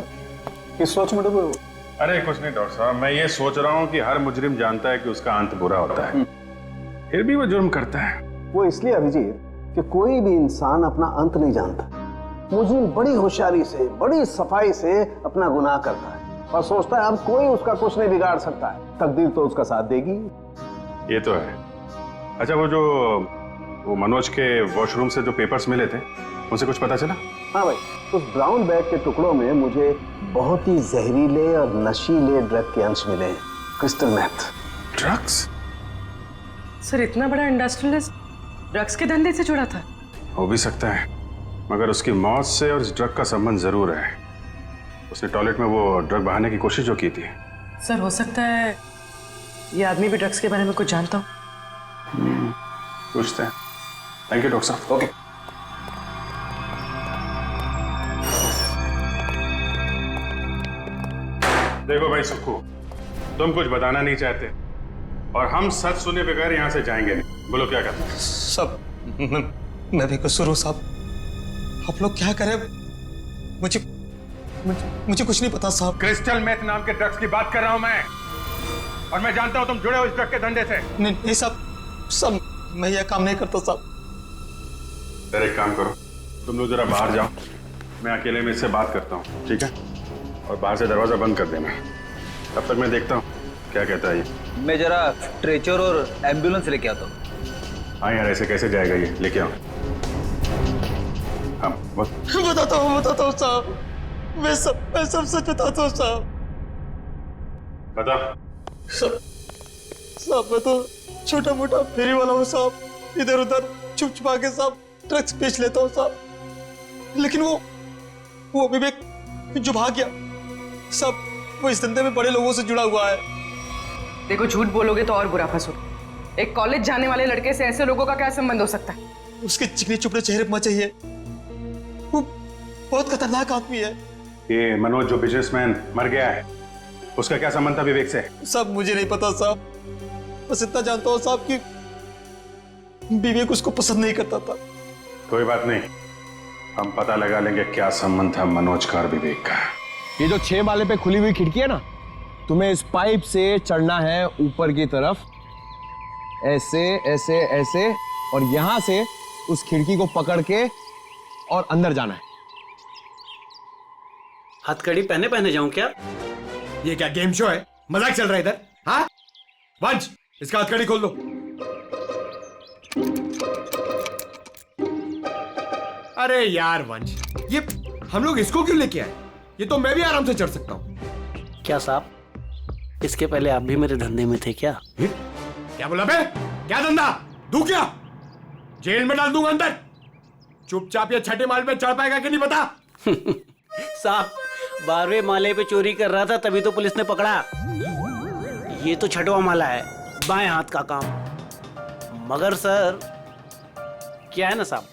किस सोच में डूबे हो? अरे कुछ नहीं डॉक्टर साहब, मैं ये सोच रहा हूँ कि हर मुजरिम जानता है कि उसका अंत बुरा होता है, फिर भी वो जुर्म करता है। वो इसलिए अभिजीत कि कोई भी इंसान अपना अंत नहीं जानता। मुजरिम बड़ी होशियारी से, बड़ी सफाई से अपना गुनाह करता है और सोचता है अब कोई उसका कुछ नहीं बिगाड़ सकता है, तकदीर तो उसका साथ देगी। ये तो है। अच्छा, वो मनोज के वॉशरूम से जो पेपर्स मिले थे, उनसे कुछ पता चला? हाँ भाई, उस ब्राउन बैग के टुकड़ों में मुझे बहुत ही जहरीले और नशीले ड्रग के अंश मिले हैं, क्रिस्टल मैथ। ड्रग्स? सर इतना बड़ा इंडस्ट्रियलिस्ट ड्रग्स के धंधे से जुड़ा था? हो भी सकता है, मगर उसकी मौत से और इस ड्रग का संबंध जरूर है। उसने टॉयलेट में वो ड्रग बहाने की कोशिश जो की थी। सर हो सकता है ये आदमी भी ड्रग्स के बारे में कुछ जानता हो। पूछते हैं। थैंक यू डॉक्टर साहब। ओके। देखो भाई सुक्खू, तुम कुछ बताना नहीं चाहते और हम सच सुने बगैर यहाँ से जाएंगे नहीं। बोलो क्या करते हैं? सब मैं भी कसूर हूँ साहब, आप लोग क्या करें, मुझे कुछ नहीं पता साहब। क्रिस्टल मेथ नाम के ड्रग्स की बात कर रहा हूं मैं, और मैं जानता हूं तुम जुड़े हो इस ड्रग के धंधे से। नहीं साहब, मैं यह काम नहीं करता साहब। सर एक काम करो, तुम लोग जरा बाहर जाओ, मैं अकेले में इससे बात करता हूँ, ठीक है? और बाहर से दरवाजा बंद कर देना, तब तक मैं देखता हूँ क्या कहता है ये। मैं जरा स्ट्रेचर और एम्बुलेंस लेके आता हूँ। हाँ यार, ऐसे कैसे जाएगा ये, लेके आओ। हाँ बताता हूँ साहब, मैं सब सच बताता हूँ साहब। बता। साहब मैं तो छोटा मोटा फेरी वाला हूँ साहब, इधर उधर छुप छुपा के साहब ड्रग्स बेच लेता हूँ साहब, लेकिन वो विवेक जो भाग गया साहब, वो इस धंधे में बड़े लोगों से जुड़ा हुआ है। देखो झूठ बोलोगे तो और बुरा फंसोगे। एक कॉलेज जाने वाले लड़के से ऐसे लोगों का क्या संबंध हो सकता है? उसके चिकने चुपड़े चेहरे पर चाहिए, वो बहुत खतरनाक आदमी है। ये मनोज जो बिजनेसमैन मर गया है, उसका क्या संबंध था विवेक से? साहब मुझे नहीं पता साहब, बस इतना जानता हूँ साहब कि विवेक उसको पसंद नहीं करता था। कोई बात नहीं, हम पता लगा लेंगे क्या संबंध था मनोज का और विवेक का। ये जो 6 माले पे खुली हुई खिड़की है ना, तुम्हें इस पाइप से चढ़ना है ऊपर की तरफ, ऐसे ऐसे ऐसे, और यहां से उस खिड़की को पकड़ के और अंदर जाना है। हथकड़ी पहने पहने जाऊं क्या? ये क्या गेम शो है? मजाक चल रहा है इधर? हाँ वंश, इसका हथकड़ी खोल दो। अरे यार वंश, ये हम लोग इसको क्यों लेके आए? ये तो मैं भी आराम से चढ़ सकता हूँ। क्या साहब, इसके पहले आप भी मेरे धंधे में थे क्या? क्या बोला बे? क्या धंधा? दूं क्या? जेल में डाल दूंगा अंदर। चुपचाप ये 6ठे माल पे चढ़ पाएगा कि नहीं बता? साहब 12वें माले पे चोरी कर रहा था, तभी तो पुलिस ने पकड़ा। ये तो 6वां माला है, बाएं हाथ का काम। मगर सर क्या है ना साहब,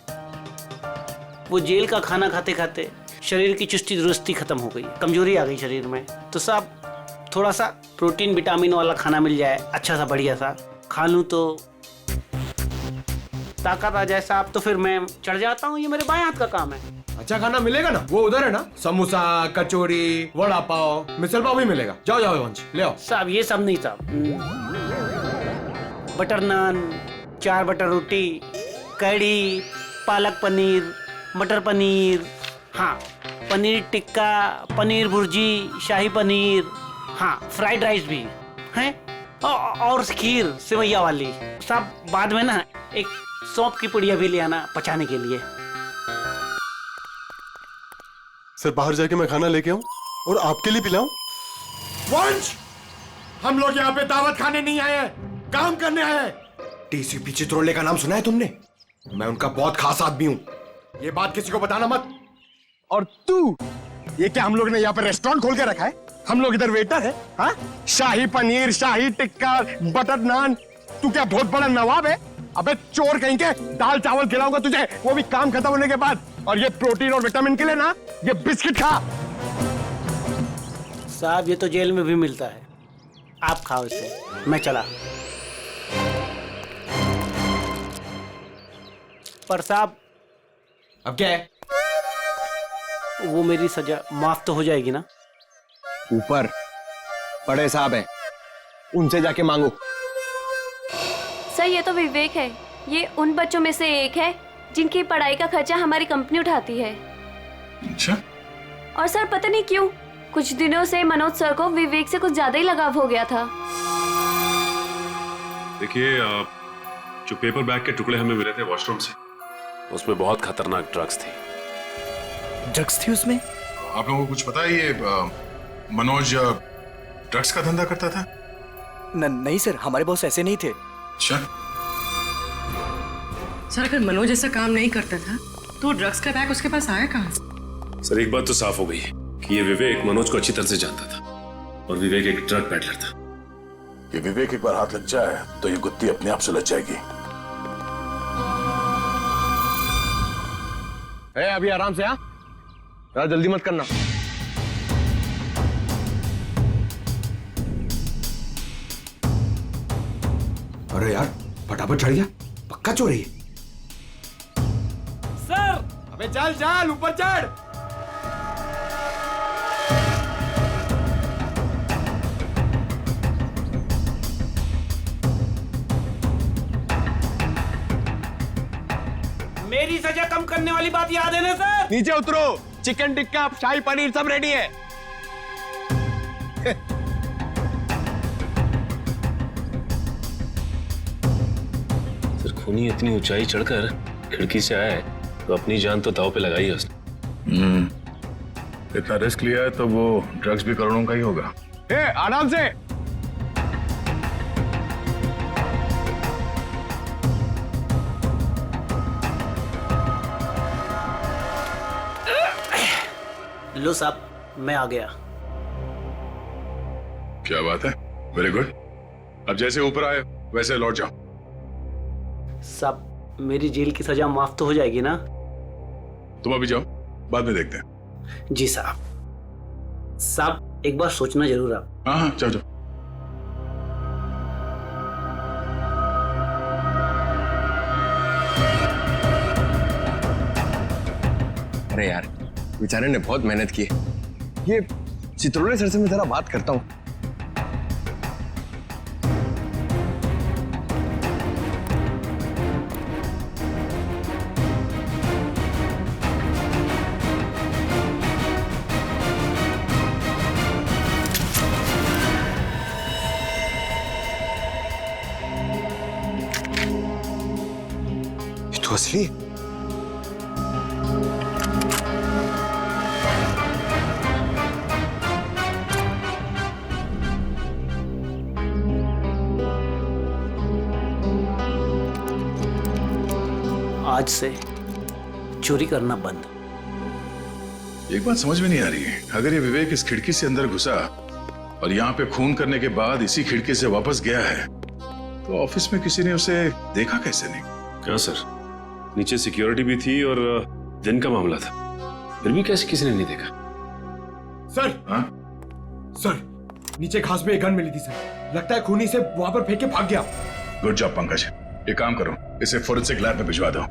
वो जेल का खाना खाते खाते शरीर की चुस्ती दुरुस्ती खत्म हो गई, कमजोरी आ गई शरीर में। तो साहब थोड़ा सा प्रोटीन विटामिन वाला खाना मिल जाए, अच्छा सा बढ़िया सा खा लूं तो ताकत आ जाए साहब, तो फिर मैं चढ़ जाता हूँ। ये मेरे बाएं हाथ का काम है। अच्छा खाना मिलेगा ना? वो उधर है ना, समोसा, कचौरी, वड़ा पाव, मिसल पाव भी मिलेगा। जाओ जाओ वंश, ले आओ। साहब ये सब नहीं साहब, बटर नान, 4 बटर रोटी, कढ़ी, पालक पनीर, मटर पनीर, हाँ पनीर टिक्का, पनीर भुर्जी, शाही पनीर, हाँ फ्राइड राइस भी हैं, और खीर सेवैया वाली। साहब बाद में ना एक सौंफ की पुड़िया भी ले आना पचाने के लिए। सर बाहर जाके मैं खाना लेके आऊं और आपके लिए पिलाऊं? वंश, हम लोग यहाँ पे दावत खाने नहीं आए हैं, काम करने आए हैं। टीसीपी चित्रोले का नाम सुना है तुमने? मैं उनका बहुत खास आदमी हूँ, ये बात किसी को बताना मत। और तू, ये क्या हम लोग ने यहाँ पे रेस्टोरेंट खोल के रखा है? हम लोग इधर वेटर है? हाँ, शाही पनीर, शाही टिक्का, बटर नान, तू क्या बहुत बड़ा नवाब है? अबे चोर कहीं के, दाल चावल खिलाऊंगा तुझे, वो भी काम खत्म होने के बाद। और ये प्रोटीन और विटामिन के लिए ना, ये बिस्किट खा। साहब ये तो जेल में भी मिलता है, आप खाओ इसे, मैं चला। पर साहब अब क्या है? वो मेरी सजा माफ तो हो जाएगी ना? ऊपर बड़े साहब हैं, उनसे जाके मांगो। सर ये तो विवेक है, ये उन बच्चों में से एक है जिनकी पढ़ाई का खर्चा हमारी कंपनी उठाती है। अच्छा? और सर पता नहीं क्यों कुछ दिनों से मनोज सर को विवेक से कुछ ज्यादा ही लगाव हो गया था। देखिए जो पेपर बैग के टुकड़े हमें मिले थे वॉशरूम से, उसमें बहुत खतरनाक ड्रग्स थी। ड्रग्स थी उसमें? आप लोगों को कुछ पता है ये मनोज ड्रग्स का धंधा करता था? नहीं सर, हमारे बॉस ऐसे नहीं थे। अच्छा? सर अगर मनोज ऐसा काम नहीं करता था तो ड्रग्स का बैग उसके पास आया कहाँ से? सर एक बात तो साफ हो गई कि ये विवेक मनोज को अच्छी तरह से जानता था, और विवेक एक ड्रग पैडलर था। ये विवेक एक बार हाथ लग जाए तो ये गुत्ती अपने आप सुलझ जाएगी। अभी आराम से, हाँ यार, जल्दी मत करना। अरे यार फटाफट चढ़ गया, पक्का चोरी है। सर अबे चल चल ऊपर चढ़। मेरी सजा कम करने वाली बात याद है ना सर? नीचे उतरो, चिकन टिक्का शाही पनीर सब रेडी है। सर खूनी इतनी ऊंचाई चढ़कर खिड़की से आया है तो अपनी जान तो दांव पे लगाई है उसने। इतना रिस्क लिया है तो वो ड्रग्स भी करोड़ों का ही होगा। आराम से। लो साहब, मैं आ गया। क्या बात है, वेरी गुड। अब जैसे ऊपर आए वैसे लौट जाओ। साहब, मेरी जेल की सजा माफ तो हो जाएगी ना? तुम अभी जाओ, बाद में देखते हैं। जी साहब। साहब, एक बार सोचना जरूर आप। हाँ हाँ, जाओ जाओ। अरे यार, बेचारे ने बहुत मेहनत की। ये चित्रोले सर से मैं जरा बात करता हूँ। ये तो असली है। आज से चोरी करना बंद। एक बात समझ में नहीं आ रही है, अगर ये विवेक इस खिड़की से अंदर घुसा और यहाँ पे खून करने के बाद इसी खिड़की से वापस गया है तो ऑफिस में किसी ने उसे देखा कैसे नहीं? क्या सर, नीचे सिक्योरिटी भी थी और दिन का मामला था, फिर भी कैसे किसी ने नहीं देखा? सर, हाँ? सर, नीचे घास में एक गन मिली थी सर। लगता है खूनी से वहां पर फेंक के भाग गया। Good job Pankaj. एक काम करो, इसे फोरेंसिक लैब में भिजवा दो।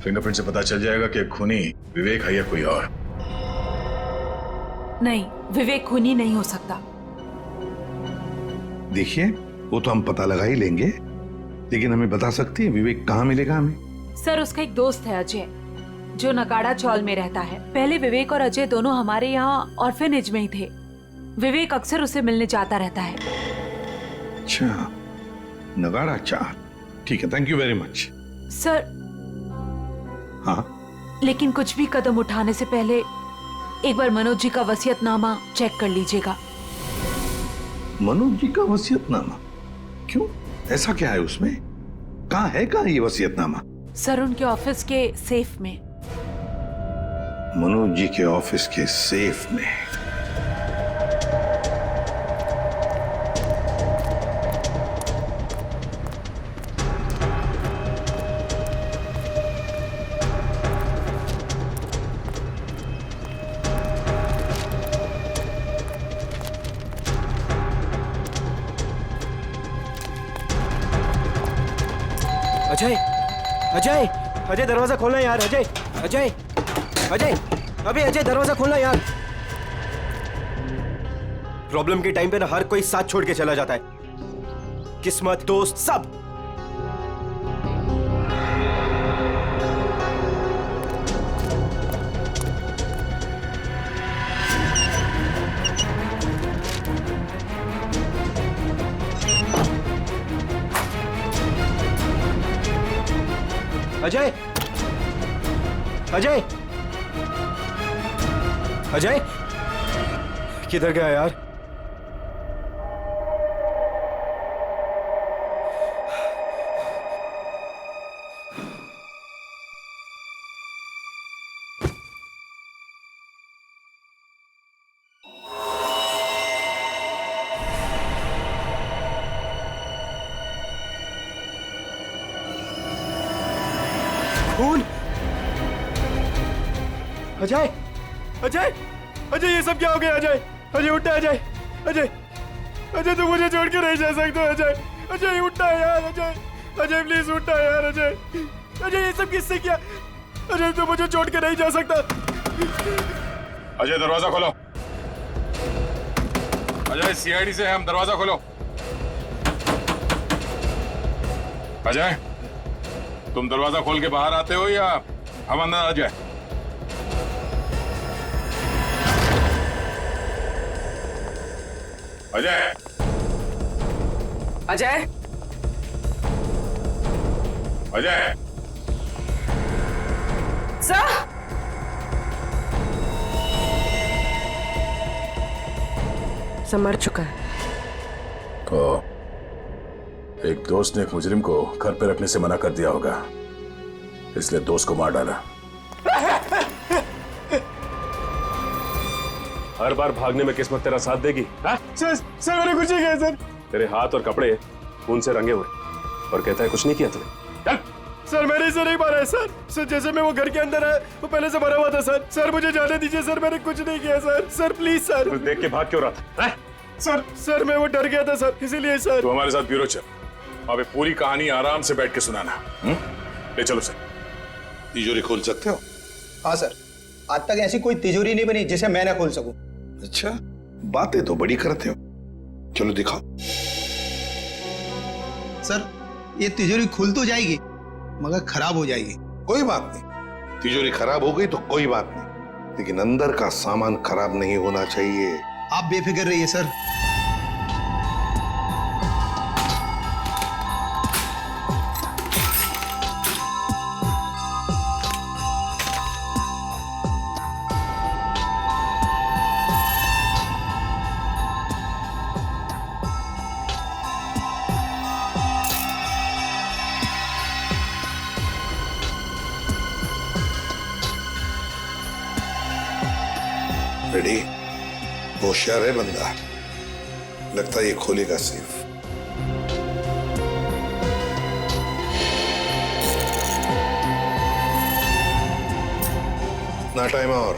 फिंगरप्रिंट से पता चल जाएगा कि खूनी विवेक है या कोई और। नहीं, विवेक खूनी नहीं हो सकता। देखिए, वो तो हम पता लगा ही लेंगे, लेकिन हमें बता सकती है विवेक कहाँ मिलेगा हमें? सर, उसका एक दोस्त है अजय, जो नगाड़ा चौल में रहता है। पहले विवेक और अजय दोनों हमारे यहाँ ऑर्फेनेज में ही थे। विवेक अक्सर उसे मिलने जाता रहता है। अच्छा, नगाड़ा चाल, ठीक है, thank you very much. Sir, हाँ, लेकिन कुछ भी कदम उठाने से पहले एक बार मनोज जी का वसीयतनामा चेक कर लीजिएगा। मनोज जी का वसीयतनामा? क्यों, ऐसा क्या है उसमें? कहाँ है, कहाँ ये वसीयतनामा? सर, उनके ऑफिस के सेफ में। मनोज जी के ऑफिस के सेफ में? अजय, अजय, अजय दरवाजा खोलना यार। अजय, अजय, अजय, अबे अजय दरवाजा खोलना यार। प्रॉब्लम के टाइम पे ना हर कोई साथ छोड़ के चला जाता है, किस्मत, दोस्त, सब। अजय, अजय, अजय, किधर गया यार? खून? अजय, अजय, अजय, ये सब क्या हो गया? अजय, अजय उठा। अजय, अजय, अजय तुम मुझे छोड़ के नहीं जा सकते। अजय, अजय उठा यार। अजय, अजय प्लीज उठा यार। अजय, अजय ये सब किससे किया? अजय तुम मुझे छोड़ के नहीं जा सकता। अजय दरवाजा खोलो। अजय, सीआईडी से हम, दरवाजा खोलो। अजय, तुम दरवाजा खोल के बाहर आते हो या अब अंदर आ जाए। अजय, अजय, अजय, सर। सब मर चुका है। तो एक दोस्त ने एक मुजरिम को घर पे रखने से मना कर दिया होगा, इसलिए दोस्त को मार डाला। हर बार भागने में किस्मत तेरा साथ देगी? सर मैंने कुछ नहीं किया सर। तेरे हाथ और कपड़े खून से रंगे हुए और कहता है कुछ नहीं किया तूने। चल। सर मैंने इसे नहीं मारा है सर। सर जैसे मैं वो घर के अंदर आया वो पहले से मरा हुआ था सर। सर मुझे जाने दीजिए सर, मैंने कुछ नहीं किया सर। Sir please sir. तू देख के भाग क्यों रहा था? सर मैं वो डर गया था सर, इसीलिए सर। तू हमारे साथ ब्यूरो चल, वहां पे पूरी कहानी आराम से बैठ के सुनाना। ले चलो सर। तिजोरी खोल सकते हो? हाँ सर, आज तक ऐसी कोई तिजोरी नहीं बनी जिसे मैं ना खोल सकूं। अच्छा, बातें तो बड़ी करते हो, चलो दिखाओ। सर ये तिजोरी खुल तो जाएगी मगर खराब हो जाएगी। कोई बात नहीं, तिजोरी खराब हो गई तो कोई बात नहीं, लेकिन अंदर का सामान खराब नहीं होना चाहिए। आप बेफिक्र रहिए सर। रेडी? होशियार है बंदा, लगता है ये खोलेगा सेफ। ना टाइम और।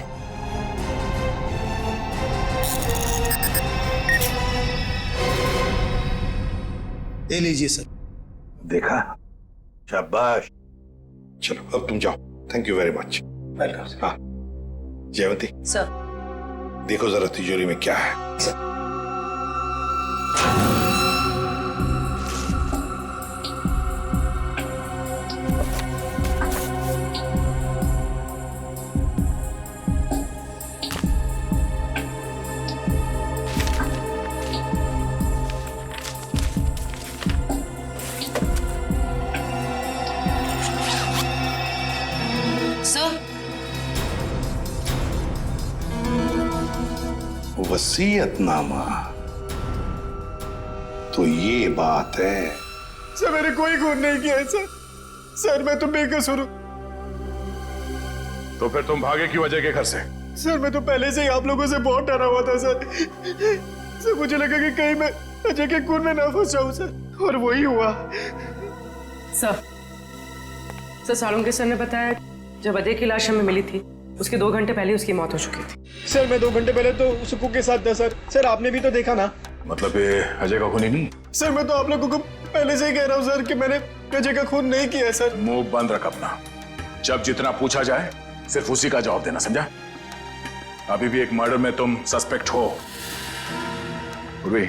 ले लीजिए सर। देखा, शाबाश। चलो अब तुम जाओ। Thank you very much. Welcome. हाँ जयवंती सर, देखो जरा तिजोरी में क्या है। सर वसीयतनामा, तो ये बात है। सर मैंने कोई खून नहीं किया है सर। सर मैं तो बेकसूर हूँ। तो फिर तुम भागे क्यों अजय के घर से? सर मैं तो पहले से ही आप लोगों से बहुत डरा हुआ था सर। सर मुझे लगा कि कहीं मैं अजय के खून में ना फंस जाऊं सर, और वही हुआ। सर सालुंके सर ने बताया जब अजय की लाश हमें मिली थी उसके 2 घंटे पहले उसकी मौत हो चुकी थी। सर मैं 2 घंटे पहले तो सुकू के साथ था सर। सर आपने भी तो देखा ना। मतलब ये अजय का खून ही नहीं? सर मैं तो आप लोगों को पहले से ही कह रहा हूँ सर कि मैंने अजय का खून नहीं किया सर। मुंह बंद रख अपना। जब जितना पूछा जाए सिर्फ उसी का जवाब देना, समझा? अभी भी एक मर्डर में तुम सस्पेक्ट हो। उर्वी,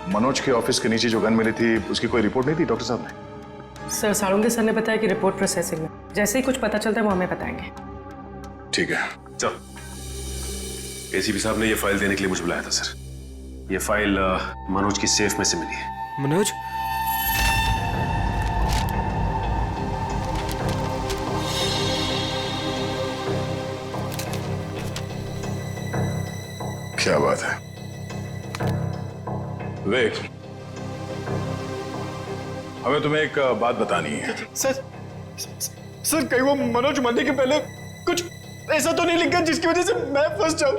मनोज के ऑफिस के नीचे जो गन मिली थी उसकी कोई रिपोर्ट नहीं थी डॉक्टर साहब ने? सर सालुंके सर ने बताया कि रिपोर्ट प्रोसेसिंग में, जैसे ही कुछ पता चलता है वो हमें बताएंगे। ठीक है, चल। एसीपी साहब ने ये फाइल देने के लिए मुझे बुलाया था सर। ये फाइल मनोज की सेफ में से मिली है। मनोज? क्या बात है विवेक, हमें तुम्हें एक बात बतानी है। सर कहीं वो मनोज मरने के पहले कुछ ऐसा तो नहीं लिख गया जिसकी वजह से मैं फंस जाऊं?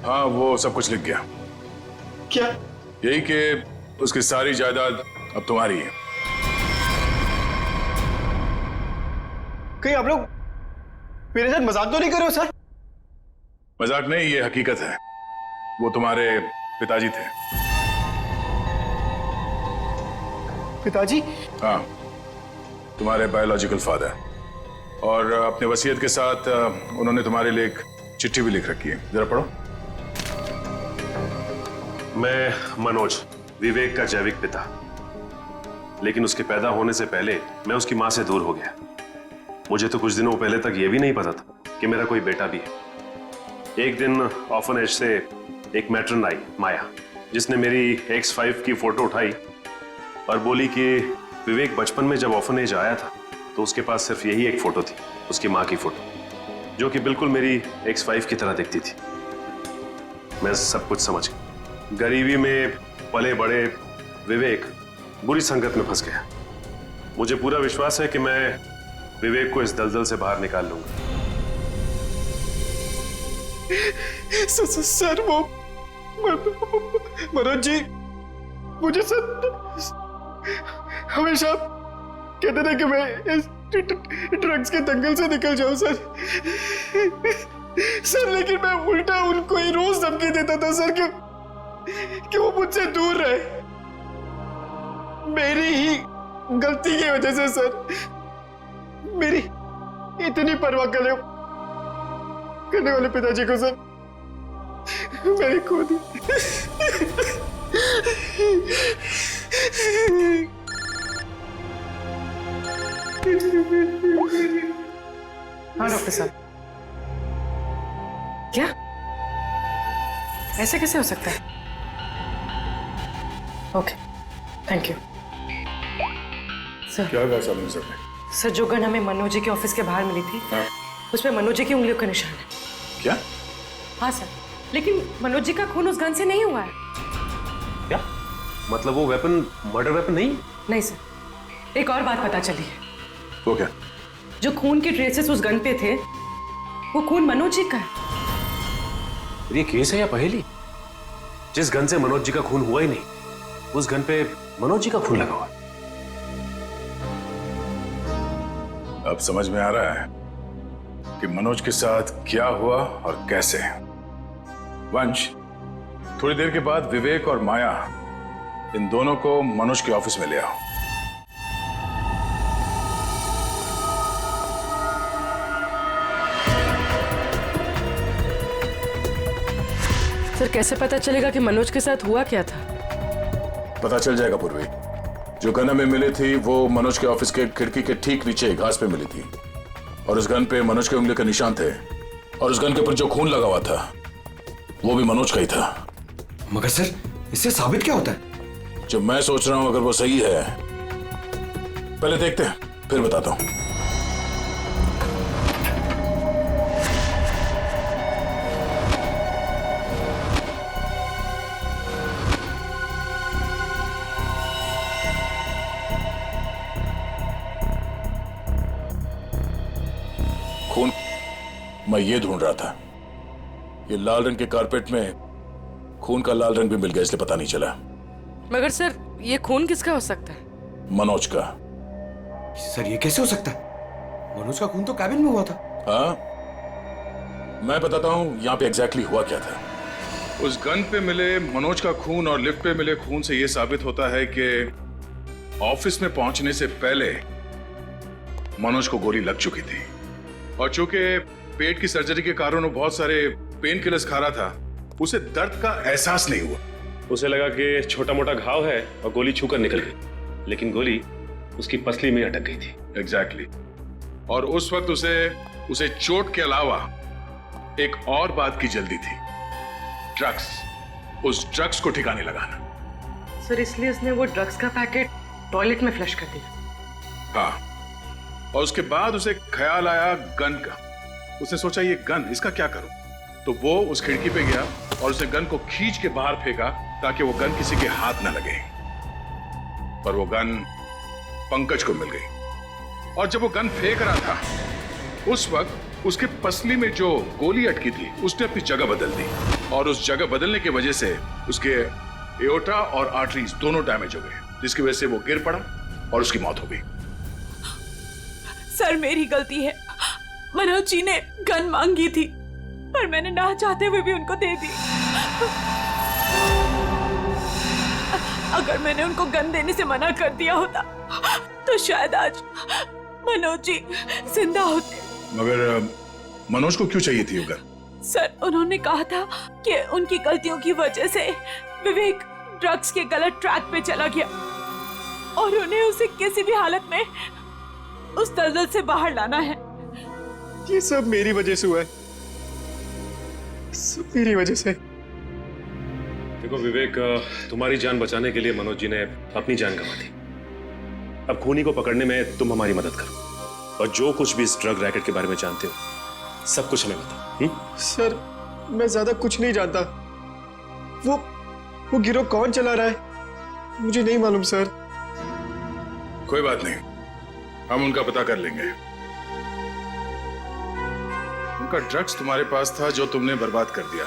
हाँ वो सब कुछ लिख गया। क्या? यही कि उसकी सारी जायदाद अब तुम्हारी है। कहीं आप लोग मेरे साथ मजाक तो नहीं कर रहे हो सर? मजाक नहीं, ये हकीकत है। वो तुम्हारे पिताजी थे। पिताजी? हाँ, तुम्हारे बायोलॉजिकल फादर। और अपने वसीयत के साथ उन्होंने तुम्हारे लिए एक चिट्ठी भी लिख रखी है, जरा पढ़ो। मैं मनोज, विवेक का जैविक पिता, लेकिन उसके पैदा होने से पहले मैं उसकी मां से दूर हो गया। मुझे तो कुछ दिनों पहले तक ये भी नहीं पता था कि मेरा कोई बेटा भी है। एक दिन ऑर्फनेज से एक मैट्रन आई, माया, जिसने मेरी X5 की फोटो उठाई और बोली कि विवेक बचपन में जब ऑर्फनेज आया था तो उसके पास सिर्फ यही एक फोटो थी, उसकी माँ की फोटो, जो कि बिल्कुल मेरी X5 की तरह दिखती थी। मैं सब कुछ समझ गया। गरीबी में पले बड़े विवेक बुरी संगत में फंस गया। मुझे पूरा विश्वास है कि मैं विवेक को इस दलदल से बाहर निकाल लूंगा। सर वो मनोज जी मुझे सर हमेशा कहते थे कि मैं इस ड्रग्स के दंगल से निकल जाऊं सर। लेकिन मैं उल्टा उनको ही रोज धमकी देता था सर कि वो मुझसे दूर रहे। मेरी ही गलती की वजह से सर, मेरी इतनी परवाह करने वाले पिताजी को सर मैंने खो दी। हाँ डॉक्टर साहब, क्या ऐसे कैसे हो सकता है? Okay, thank you sir. क्या कहा सामने सर? सर जो गन हमें मनोज जी के ऑफिस के बाहर मिली थी, उसमें मनोज जी की उंगलियों का निशान है। क्या? हाँ सर, लेकिन मनोज जी का खून उस गन से नहीं हुआ है। क्या मतलब? वो वेपन मर्डर वेपन नहीं? नहीं सर, एक और बात पता चली है। वो क्या? जो खून के ट्रेसेस उस गन पे थे, वो खून मनोज जी का है। ये केस है या पहेली? जिस गन से मनोज जी का खून हुआ ही नहीं, उस गन पे मनोज जी का खून लगा हुआ। अब समझ में आ रहा है कि मनोज के साथ क्या हुआ और कैसे। वंश, थोड़ी देर के बाद विवेक और माया, इन दोनों को मनोज के ऑफिस में ले आओ। सर कैसे पता चलेगा कि मनोज के साथ हुआ क्या था? पता चल जाएगा पूर्वी। जो गन हमें मिली थी वो मनोज के ऑफिस के खिड़की के ठीक नीचे घास पे मिली थी, और उस गन पे मनोज के उंगली के निशान थे, और उस गन के ऊपर जो खून लगा हुआ था वो भी मनोज का ही था। मगर सर इससे साबित क्या होता है? जो मैं सोच रहा हूं अगर वो सही है, पहले देखते हैं फिर बताता हूं। खून मैं ये ढूंढ रहा था। ये लाल रंग के कारपेट में खून का लाल रंग भी मिल गया, इसलिए पता नहीं चला। मगर सर ये खून किसका हो सकता है? मनोज का। सर ये कैसे हो सकता है? मनोज का खून तो कैबिन में हुआ था। हाँ, मैं बताता हूं यहां पे एग्जैक्टली हुआ क्या था। उस गन पे मिले मनोज का खून और लिफ्ट पे मिले खून से यह साबित होता है कि ऑफिस में पहुंचने से पहले मनोज को गोली लग चुकी थी, और चूंकि पेट की सर्जरी के कारण वो बहुत सारे पेन किलर्स खा रहा था, उसे दर्द का एहसास नहीं हुआ। उसे लगा कि छोटा मोटा घाव है और गोली छूकर निकल गई, लेकिन गोली उसकी पसली में अटक गई थी। एग्जैक्टली। और उस वक्त उसे चोट के अलावा एक और बात की जल्दी थी, ड्रग्स। उस ड्रग्स को ठिकाने लगाना। सर इसलिए उसने वो ड्रग्स का पैकेट टॉयलेट में फ्लश कर दिया। हाँ, और उसके बाद उसे ख्याल आया गन का। उसने सोचा ये गन, इसका क्या करूं? तो वो उस खिड़की पे गया और उसने गन को खींच के बाहर फेंका ताकि वो गन किसी के हाथ न लगे। पर वो गन पंकज को मिल गई, और जब वो गन फेंक रहा था उस वक्त उसके पसली में जो गोली अटकी थी उसने अपनी जगह बदल दी, और उस जगह बदलने की वजह से उसके एओर्टा और आर्टरीज दोनों डैमेज हो गए, जिसकी वजह से वो गिर पड़ा और उसकी मौत हो गई। सर मेरी गलती है। मनोज जी ने गन मांगी थी, पर मैंने ना चाहते हुए भी उनको दे दी। अगर मैंने उनको गन देने से मना कर दिया होता तो शायद आज मनोज जी जिंदा होते। मगर मनोज को क्यों चाहिए थी वो गन? सर उन्होंने कहा था कि उनकी गलतियों की वजह से विवेक ड्रग्स के गलत ट्रैक पे चला गया, और उन्हें उसे किसी भी हालत में उस दलदल से बाहर लाना है। ये सब मेरी वजह से हुआ है, सब मेरी वजह से। देखो विवेक, तुम्हारी जान बचाने के लिए मनोज जी ने अपनी जान गंवा दी। अब खूनी को पकड़ने में तुम हमारी मदद करो, और जो कुछ भी इस ड्रग रैकेट के बारे में जानते हो सब कुछ हमें बताओ। सर मैं ज्यादा कुछ नहीं जानता। वो गिरोह कौन चला रहा है मुझे नहीं मालूम सर। कोई बात नहीं, हम उनका पता कर लेंगे। उनका ड्रग्स तुम्हारे पास था जो तुमने बर्बाद कर दिया,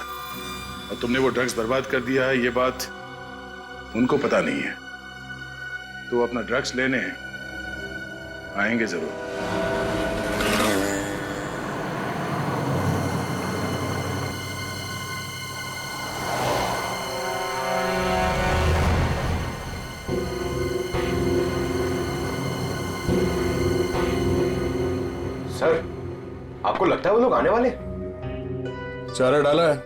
और तुमने वो ड्रग्स बर्बाद कर दिया है ये बात उनको पता नहीं है। तो अपना ड्रग्स लेने आएंगे जरूर। सर, आपको लगता है वो लोग आने वाले? चारा डाला है,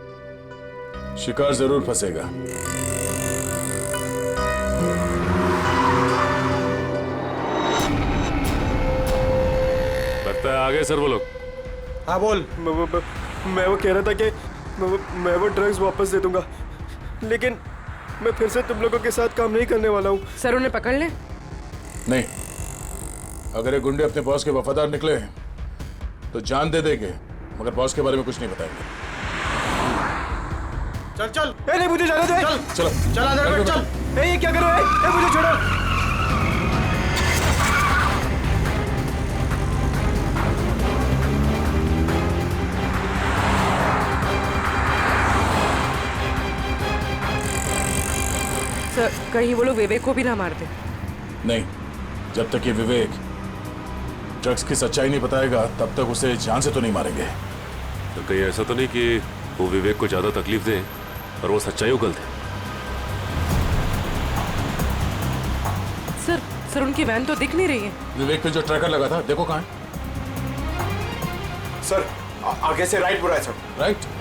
शिकार जरूर फंसेगा। लगता है आ गए सर वो लोग। हाँ बोल। मैं वो कह रहा था कि मैं वो ड्रग्स वापस दे दूंगा, लेकिन मैं फिर से तुम लोगों के साथ काम नहीं करने वाला हूँ। सर उन्हें पकड़ ले। नहीं, अगर ये गुंडे अपने बॉस के वफादार निकले तो जान दे देंगे, मगर बॉस के बारे में कुछ नहीं बताएंगे। चल चल। नहीं मुझे जाने दे। चल चलो, चल अंदर बैठ, चल। ये क्या कर रहे हो? मुझे छोड़ो। सर कहीं वो लोग विवेक को भी ना मार दे। नहीं, जब तक ये विवेक ड्रग्स की सच्चाई नहीं बताएगा तब तक उसे जान से तो नहीं मारेंगे। तो कहीं ऐसा तो नहीं कि वो विवेक को ज्यादा तकलीफ दे और वो सच्चाई उगल दे। सर उनकी वैन तो दिख नहीं रही है। विवेक पे जो ट्रैकर लगा था देखो कहाँ है। सर आगे से राइट बुरा है सर। राइट।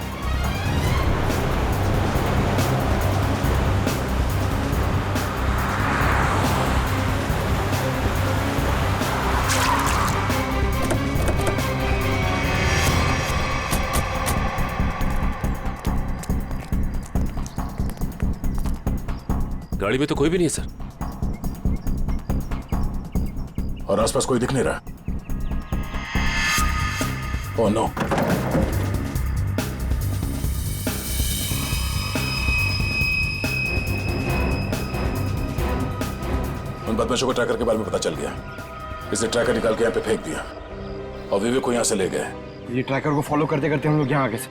गाड़ी में तो कोई भी नहीं है सर, और आसपास कोई दिख नहीं रहा। Oh no. उन बदमाशों को ट्रैकर के बारे में पता चल गया, इसे ट्रैकर निकाल के यहाँ पे फेंक दिया और विवेक को यहाँ से ले गए। ये ट्रैकर को फॉलो करते करते हम लोग यहाँ आगे से।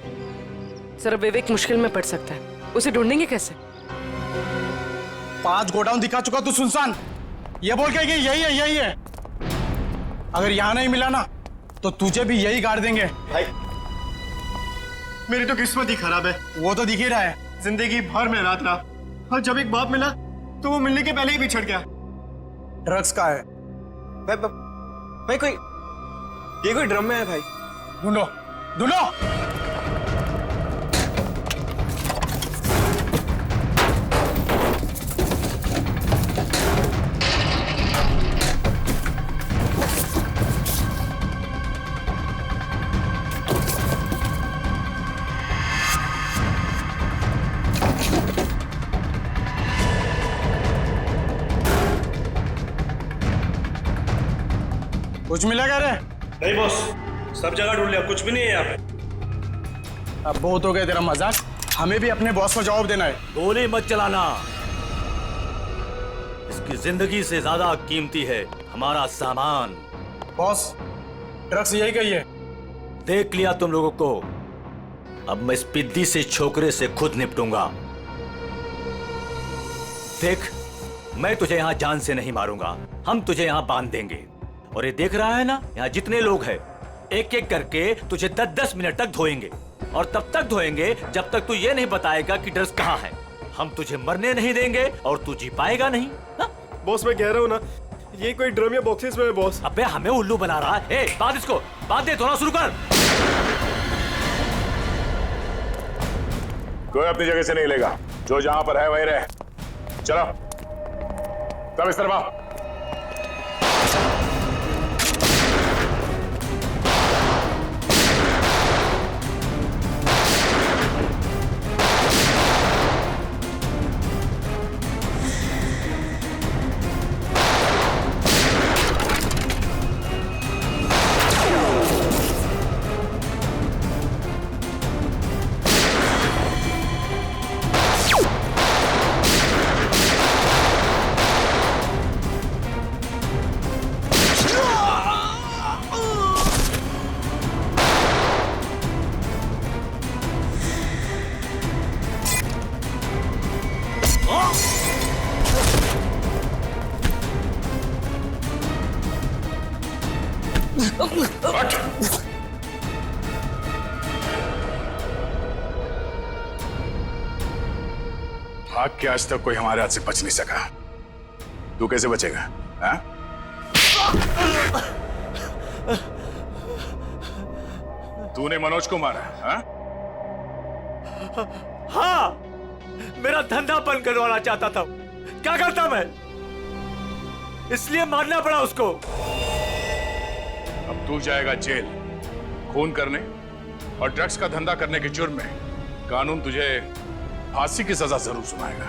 सर विवेक मुश्किल में पड़ सकता है, उसे ढूंढेंगे कैसे? 5 गोडाउन दिखा चुका तू सुनसान, ये बोल के कि यही है। अगर यहाँ नहीं मिला ना तो तुझे भी यही गाड़ देंगे। भाई मेरी तो किस्मत ही खराब है। वो तो दिख ही रहा है। जिंदगी भर में रात रहा, और जब एक बाप मिला तो वो मिलने के पहले ही बिछड़ गया। ड्रग्स का है भाई कोई ड्रम में है भाई। ढूंढो। कुछ मिला क्या रे? नहीं बॉस, सब जगह ढूंढ लिया, कुछ भी नहीं है यहाँ पे। अब बहुत हो गया तेरा मजाक, हमें भी अपने बॉस को जवाब देना है। गोली मत चलाना, इसकी जिंदगी से ज्यादा कीमती है हमारा सामान। बॉस ड्रग्स यही कही है। देख लिया तुम लोगों को, अब मैं इस पिद्दी से छोकरे से खुद निपटूंगा। देख, मैं तुझे यहाँ जान से नहीं मारूंगा, हम तुझे यहाँ बांध देंगे। और ये देख रहा है ना, यहाँ जितने लोग हैं एक एक करके तुझे 10-10 मिनट तक धोएंगे, और तब तक धोएंगे जब तक तू ये नहीं बताएगा कि ड्रग्स कहाँ है। हम तुझे मरने नहीं देंगे और तू जी पाएगा नहीं। बॉस मैं कह रहा हूँ ना, ये कोई ड्रम या बॉक्सेस में है बॉस। अबे हमें उल्लू बना रहा है। बांध इसको, बांध दे, धोना शुरू कर। कोई अपनी जगह से नहीं लेगा, जो जहां पर है वहीं रहे। चलो सब इस तरफ आओ। भाग के आज तक कोई हमारे हाथ से बच नहीं सका, तू कैसे बचेगा? हाँ? तूने मनोज को मारा? हाँ? हाँ, मेरा धंधा बंद करवाना चाहता था। क्या करता मैं? इसलिए मारना पड़ा उसको। अब तू जाएगा जेल, खून करने और ड्रग्स का धंधा करने के जुर्म में। कानून तुझे फांसी की सजा जरूर सुनाएगा।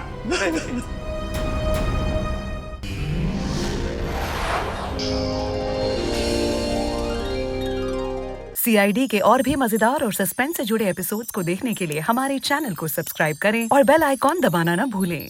CID के और भी मजेदार और सस्पेंस से जुड़े एपिसोड्स को देखने के लिए हमारे चैनल को सब्सक्राइब करें और बेल आइकॉन दबाना ना भूलें।